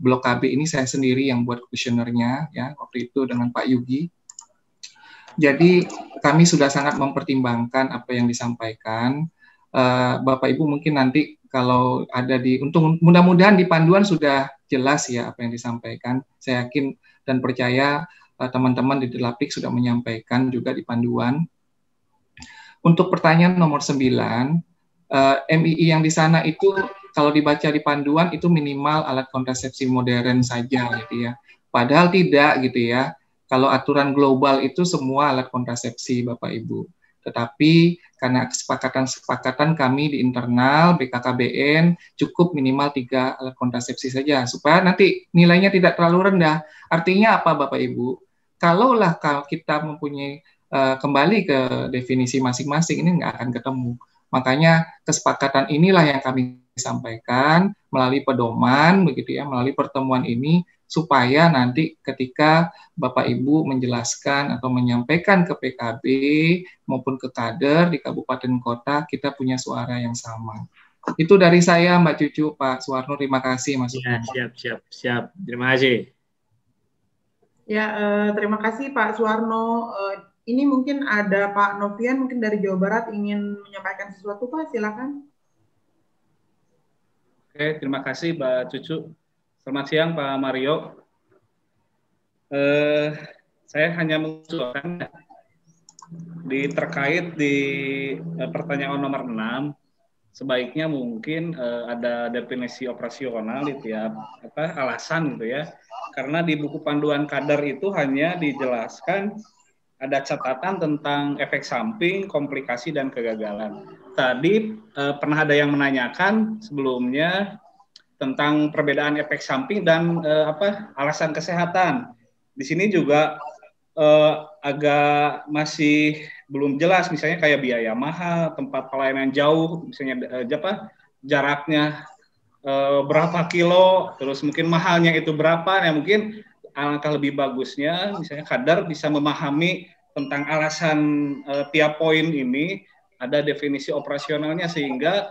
blok KB ini saya sendiri yang buat kuesionernya ya waktu itu dengan Pak Yugi. Jadi kami sudah sangat mempertimbangkan apa yang disampaikan. Bapak Ibu mungkin nanti kalau ada untung mudah-mudahan di panduan sudah jelas ya apa yang disampaikan. Saya yakin dan percaya teman-teman di Ditlapdik sudah menyampaikan juga di panduan. Untuk pertanyaan nomor 9, MII yang di sana itu kalau dibaca di panduan itu minimal alat kontrasepsi modern saja gitu ya. Padahal tidak gitu ya. Kalau aturan global itu semua alat kontrasepsi Bapak Ibu. Tetapi karena kesepakatan kami di internal BKKBN cukup minimal 3 alat kontrasepsi saja supaya nanti nilainya tidak terlalu rendah. Artinya apa Bapak Ibu? Kalau kita mempunyai kembali ke definisi masing-masing ini nggak akan ketemu. Makanya kesepakatan inilah yang kami sampaikan melalui pedoman begitu ya, melalui pertemuan ini supaya nanti ketika Bapak Ibu menjelaskan atau menyampaikan ke PKB maupun ke kader di kabupaten kota kita punya suara yang sama. Itu dari saya, Mbak Cucu, Pak Suwarno. Terima kasih, Mas. Ya, siap. Terima kasih. Ya, terima kasih Pak Suwarno. Ini mungkin ada Pak Novian, mungkin dari Jawa Barat ingin menyampaikan sesuatu, Pak. Silakan. Oke, terima kasih Mbak Cucu. Selamat siang Pak Mario. Saya hanya mengusulkan terkait di pertanyaan nomor 6, sebaiknya mungkin ada definisi operasional di tiap alasan gitu ya. Karena di buku panduan kader itu hanya dijelaskan ada catatan tentang efek samping, komplikasi, dan kegagalan. Tadi pernah ada yang menanyakan sebelumnya tentang perbedaan efek samping dan alasan kesehatan. Di sini juga agak masih belum jelas, misalnya kayak biaya mahal, tempat pelayanan jauh, misalnya jaraknya berapa kilo, terus mungkin mahalnya itu berapa. Nah, mungkin alangkah lebih bagusnya misalnya kader bisa memahami tentang alasan tiap poin ini, ada definisi operasionalnya, sehingga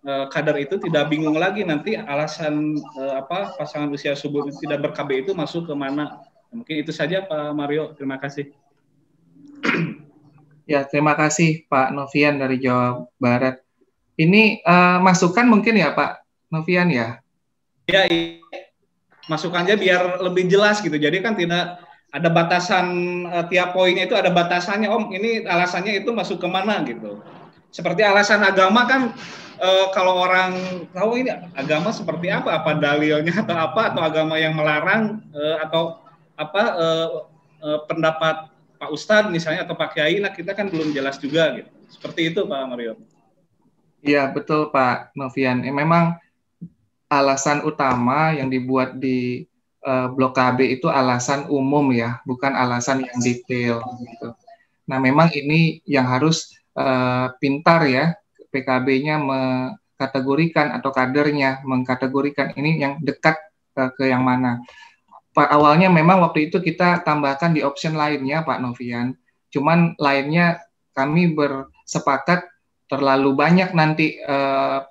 kader itu tidak bingung lagi nanti alasan pasangan usia subur tidak ber-KB itu masuk ke mana. Mungkin itu saja Pak Mario, terima kasih. Ya, terima kasih Pak Novian dari Jawa Barat. Ini masukan mungkin ya Pak Novian ya? Ya, masukannya biar lebih jelas gitu. Jadi kan tidak ada batasan tiap poinnya itu ada batasannya. Om, ini alasannya itu masuk ke mana gitu. Seperti alasan agama kan, kalau orang tahu ini agama seperti apa dalilnya atau agama yang melarang atau pendapat Pak Ustadz misalnya atau Pak Kiai, nah kita kan belum jelas juga gitu. Seperti itu Pak Mario. Iya betul Pak Novian. Memang alasan utama yang dibuat di Blok KB itu alasan umum ya, bukan alasan yang detail gitu. Nah memang ini yang harus pintar ya, PKB-nya mengkategorikan atau kadernya mengkategorikan ini yang dekat ke yang mana. Awalnya memang waktu itu kita tambahkan di option lainnya Pak Novian, cuman lainnya kami bersepakat terlalu banyak nanti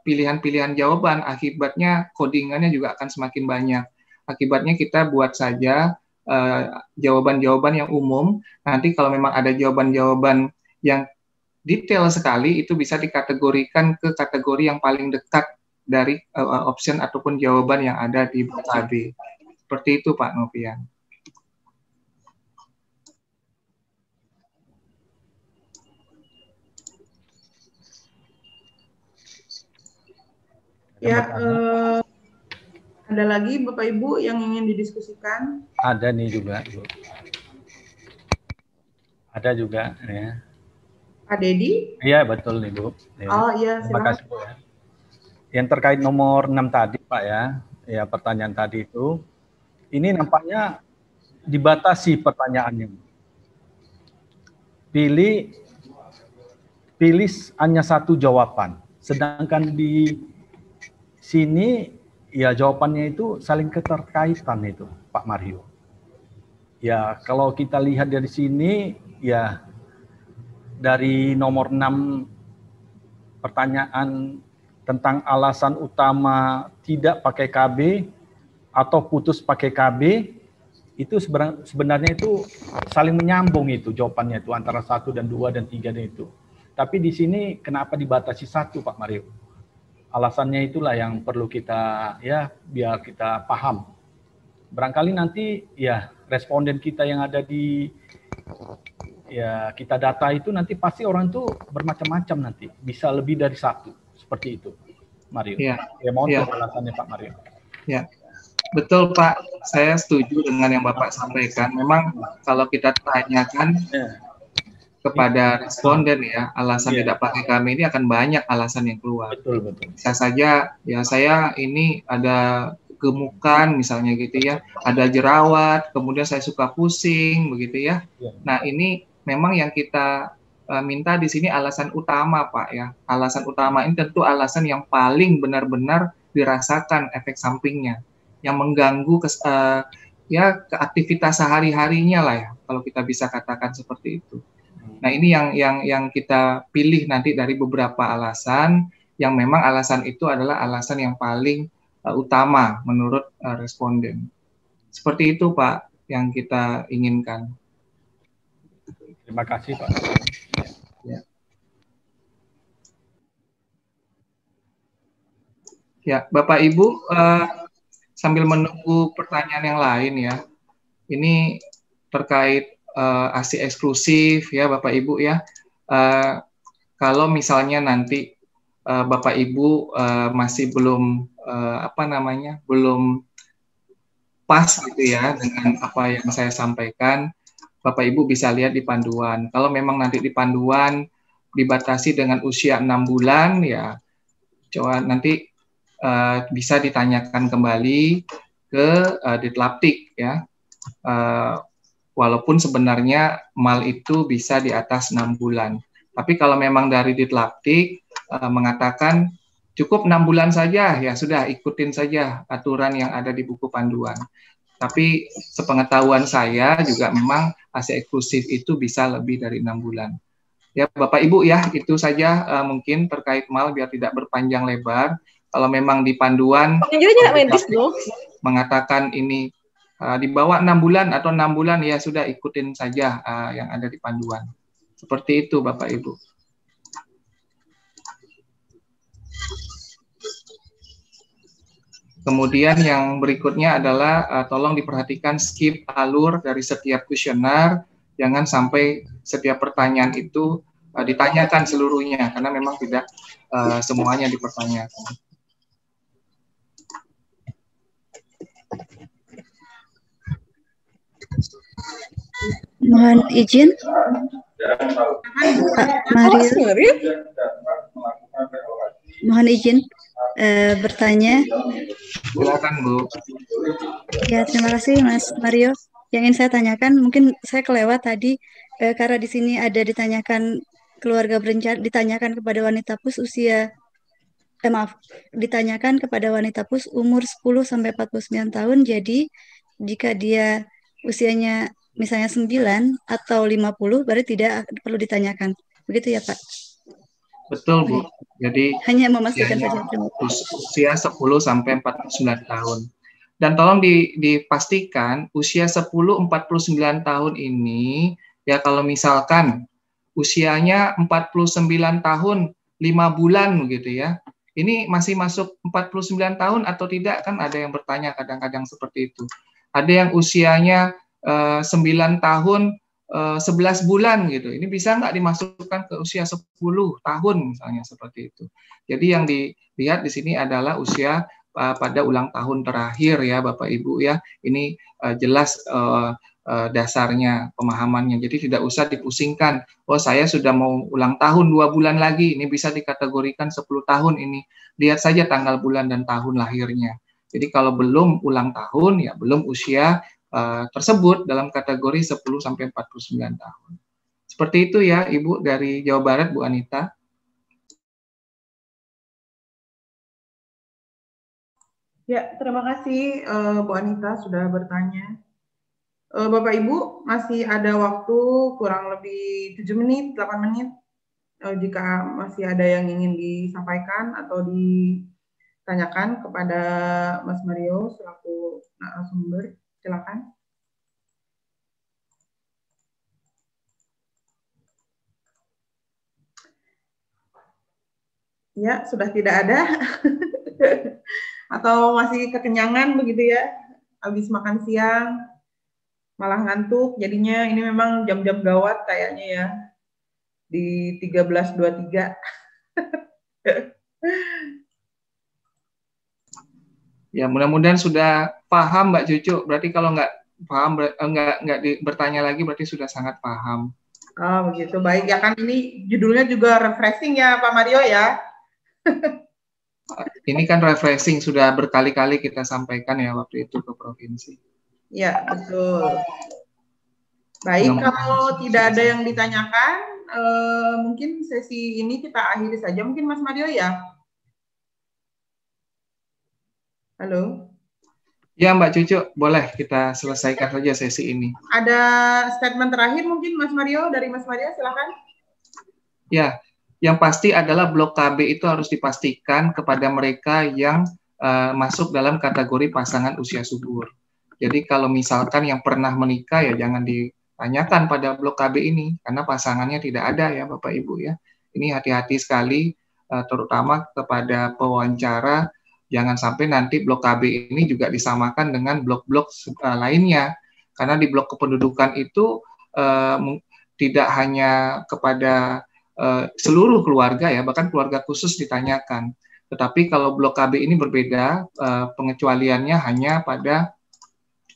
pilihan-pilihan jawaban, akibatnya codingannya juga akan semakin banyak. Akibatnya kita buat saja jawaban-jawaban yang umum. Nanti kalau memang ada jawaban-jawaban yang detail sekali, itu bisa dikategorikan ke kategori yang paling dekat dari option ataupun jawaban yang ada di BKB. Seperti itu Pak Novian. Ya, ada lagi Bapak Ibu yang ingin didiskusikan? Ada nih juga, Bu. Ada juga ya. Pak Dedi? Iya, betul nih, Bu. Ya. Oh iya, terima kasih, Bu ya. Yang terkait nomor 6 tadi, Pak ya. Ya, pertanyaan tadi itu ini nampaknya dibatasi pertanyaannya. Pilih hanya satu jawaban. Sedangkan di sini ya jawabannya itu saling keterkaitan itu, Pak Mario. Ya, kalau kita lihat dari sini ya dari nomor 6 pertanyaan tentang alasan utama tidak pakai KB atau putus pakai KB, itu sebenarnya itu saling menyambung itu jawabannya itu antara 1 dan 2 dan 3 dan itu. Tapi di sini kenapa dibatasi 1 Pak Mario? Alasannya itulah yang perlu kita ya biar kita paham. Barangkali nanti ya responden kita yang ada di ya kita data itu nanti pasti orang itu bermacam-macam nanti, bisa lebih dari 1 seperti itu, Mario. Ya, mohon alasannya Pak Mario. Ya, betul Pak. Saya setuju dengan yang Bapak sampaikan. Memang kalau kita tanyakan kepada responden ya, alasan tidak pakai kami ini akan banyak alasan yang keluar. Betul. Bisa saja ya saya ini ada gemukan misalnya gitu ya, ada jerawat, kemudian saya suka pusing begitu ya. Nah, ini memang yang kita minta di sini alasan utama Pak ya. Alasan utama ini tentu alasan yang paling benar-benar dirasakan efek sampingnya, yang mengganggu ya aktivitas sehari-harinya lah ya, kalau kita bisa katakan seperti itu. Nah, ini yang kita pilih nanti dari beberapa alasan yang memang alasan itu adalah alasan yang paling utama menurut responden. Seperti itu Pak yang kita inginkan. Terima kasih Pak. Ya. Ya, Bapak Ibu, sambil menunggu pertanyaan yang lain ya, ini terkait ASI eksklusif ya Bapak Ibu ya. Kalau misalnya nanti Bapak Ibu masih belum belum pas gitu ya dengan apa yang saya sampaikan, Bapak Ibu bisa lihat di panduan. Kalau memang nanti di panduan dibatasi dengan usia 6 bulan ya, coba nanti bisa ditanyakan kembali ke Ditlaptik ya. Walaupun sebenarnya MAL itu bisa di atas 6 bulan. Tapi kalau memang dari Ditlaptik mengatakan cukup 6 bulan saja, ya sudah ikutin saja aturan yang ada di buku panduan. Tapi sepengetahuan saya juga memang ASI eksklusif itu bisa lebih dari 6 bulan. Ya Bapak Ibu ya, itu saja mungkin terkait MAL biar tidak berpanjang lebar. Kalau memang di panduan mengatakan ini di bawah 6 bulan atau 6 bulan, ya sudah ikutin saja yang ada di panduan. Seperti itu Bapak Ibu. Kemudian yang berikutnya adalah tolong diperhatikan skip alur dari setiap kuesioner, jangan sampai setiap pertanyaan itu ditanyakan seluruhnya, karena memang tidak semuanya dipertanyakan. Mohon izin, Pak Mario. Mohon izin bertanya. Silakan Bu. Ya, terima kasih Mas Mario. Yang ingin saya tanyakan, mungkin saya kelewat tadi karena di sini ada ditanyakan keluarga berencana, ditanyakan kepada wanita PUS usia ditanyakan kepada wanita PUS umur 10 sampai 49 tahun. Jadi jika dia usianya misalnya 9 atau 50 berarti tidak perlu ditanyakan. Begitu ya, Pak? Betul, Bu. Jadi hanya memastikan saja. Usia 10 sampai 49 tahun. Dan tolong dipastikan usia 10-49 tahun ini, ya kalau misalkan usianya 49 tahun 5 bulan gitu ya, ini masih masuk 49 tahun atau tidak, kan ada yang bertanya kadang-kadang seperti itu. Ada yang usianya 9 tahun 11 bulan gitu. Ini bisa nggak dimasukkan ke usia 10 tahun misalnya seperti itu. Jadi yang dilihat di sini adalah usia pada ulang tahun terakhir ya Bapak Ibu ya. Ini jelas dasarnya pemahamannya. Jadi tidak usah dipusingkan. Oh saya sudah mau ulang tahun 2 bulan lagi. Ini bisa dikategorikan 10 tahun ini. Lihat saja tanggal bulan dan tahun lahirnya. Jadi kalau belum ulang tahun ya belum usia tersebut dalam kategori 10 sampai 49 tahun. Seperti itu ya Ibu dari Jawa Barat, Bu Anita. Ya, terima kasih Bu Anita sudah bertanya. Bapak Ibu masih ada waktu kurang lebih 7 menit, 8 menit. Jika masih ada yang ingin disampaikan atau ditanyakan kepada Mas Mario selaku narasumber. Silakan. Ya, sudah tidak ada. Atau masih kekenyangan begitu ya, habis makan siang, malah ngantuk. Jadinya ini memang jam-jam gawat kayaknya ya, di 13.23. Ya, mudah-mudahan sudah paham Mbak Cucu. Berarti kalau nggak paham, nggak bertanya lagi, berarti sudah sangat paham. Oh, begitu. Baik, ya kan ini judulnya juga refreshing ya Pak Mario ya. Ini kan refreshing, sudah berkali-kali kita sampaikan ya waktu itu ke provinsi. Ya, betul. Baik, kalau tidak ada yang ditanyakan, mungkin sesi ini kita akhiri saja. Mungkin Mas Mario ya? Halo? Ya Mbak Cucu, boleh kita selesaikan saja sesi ini. Ada statement terakhir mungkin Mas Mario, dari Mas Mario, silakan. Ya, Yang pasti adalah blok KB itu harus dipastikan kepada mereka yang masuk dalam kategori pasangan usia subur. Jadi kalau misalkan yang pernah menikah ya jangan ditanyakan pada blok KB ini karena pasangannya tidak ada ya Bapak Ibu ya. Ini hati-hati sekali terutama kepada pewawancara, jangan sampai nanti blok KB ini juga disamakan dengan blok-blok lainnya. Karena di blok kependudukan itu tidak hanya kepada seluruh keluarga ya, bahkan keluarga khusus ditanyakan. Tetapi kalau blok KB ini berbeda, pengecualiannya hanya pada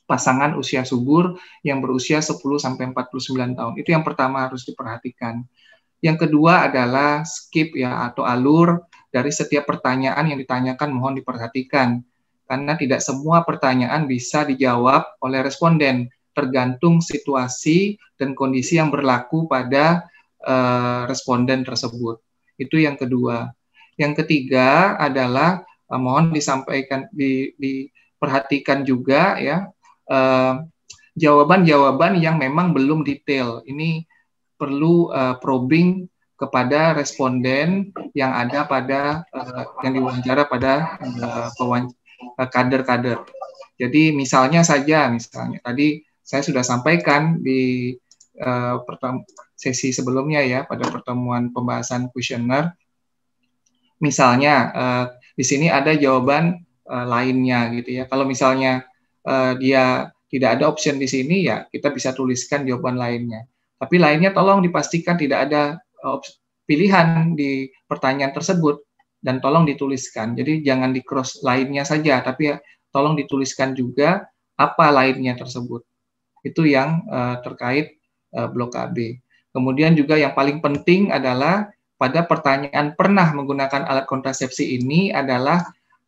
pasangan usia subur yang berusia 10-49 tahun. Itu yang pertama harus diperhatikan. Yang kedua adalah skip ya atau alur dari setiap pertanyaan yang ditanyakan mohon diperhatikan. Karena tidak semua pertanyaan bisa dijawab oleh responden, tergantung situasi dan kondisi yang berlaku pada responden tersebut. Itu yang kedua. Yang ketiga adalah mohon disampaikan, diperhatikan juga ya jawaban-jawaban yang memang belum detail. Ini perlu probing kepada responden yang ada pada yang diwawancara pada kader-kader. Jadi misalnya tadi saya sudah sampaikan di sesi sebelumnya ya pada pertemuan pembahasan kuesioner. Misalnya di sini ada jawaban lainnya gitu ya. Kalau misalnya dia tidak ada option di sini ya kita bisa tuliskan jawaban lainnya. Tapi lainnya tolong dipastikan tidak ada pilihan di pertanyaan tersebut dan tolong dituliskan. Jadi jangan di cross lainnya saja, tapi ya, tolong dituliskan juga apa lainnya tersebut. Itu yang terkait blok KB. Kemudian juga yang paling penting adalah pada pertanyaan pernah menggunakan alat kontrasepsi ini adalah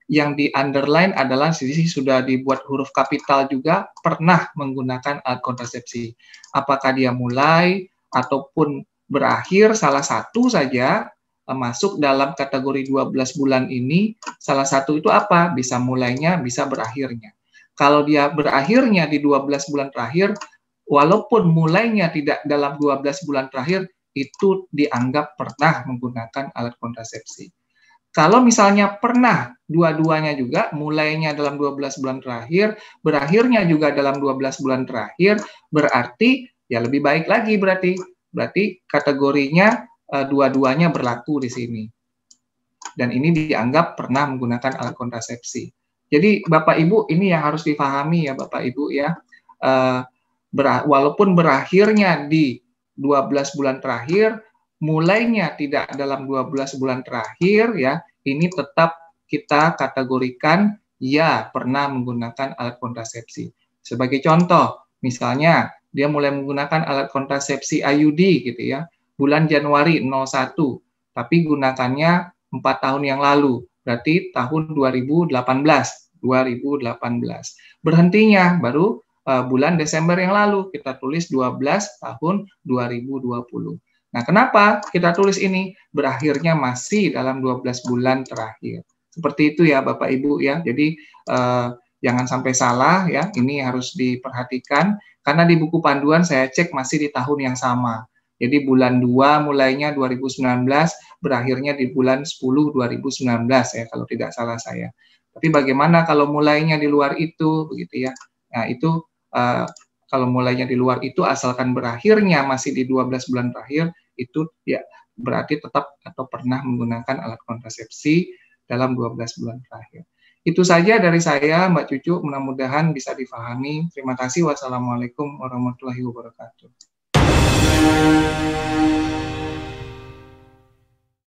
yang di underline adalah sisi sudah dibuat huruf kapital juga pernah menggunakan alat kontrasepsi. Apakah dia mulai ataupun berakhir salah satu saja masuk dalam kategori 12 bulan ini, salah satu itu apa? Bisa mulainya, bisa berakhirnya. Kalau dia berakhirnya di 12 bulan terakhir, walaupun mulainya tidak dalam 12 bulan terakhir, itu dianggap pernah menggunakan alat kontrasepsi. Kalau misalnya pernah dua-duanya juga, mulainya dalam 12 bulan terakhir, berakhirnya juga dalam 12 bulan terakhir, berarti ya lebih baik lagi berarti kategorinya dua-duanya berlaku di sini. Dan ini dianggap pernah menggunakan alat kontrasepsi. Jadi Bapak Ibu ini yang harus difahami ya Bapak Ibu ya. Walaupun berakhirnya di 12 bulan terakhir, mulainya tidak dalam 12 bulan terakhir ya, ini tetap kita kategorikan ya pernah menggunakan alat kontrasepsi. Sebagai contoh, misalnya dia mulai menggunakan alat kontrasepsi IUD gitu ya, bulan Januari 01, tapi gunakannya 4 tahun yang lalu, berarti tahun 2018. Berhentinya baru bulan Desember yang lalu, kita tulis 12 tahun 2020. Nah, kenapa kita tulis ini? Berakhirnya masih dalam 12 bulan terakhir. Seperti itu ya Bapak Ibu ya. Jadi jangan sampai salah ya, ini harus diperhatikan. Karena di buku panduan saya cek masih di tahun yang sama. Jadi bulan 2 mulainya 2019, berakhirnya di bulan 10 2019 ya, kalau tidak salah saya. Tapi bagaimana kalau mulainya di luar itu, begitu ya. Nah, itu kalau mulainya di luar itu asalkan berakhirnya masih di 12 bulan terakhir, itu ya berarti tetap atau pernah menggunakan alat kontrasepsi dalam 12 bulan terakhir. Itu saja dari saya, Mbak Cucu, mudah-mudahan bisa difahami. Terima kasih. Wassalamualaikum warahmatullahi wabarakatuh.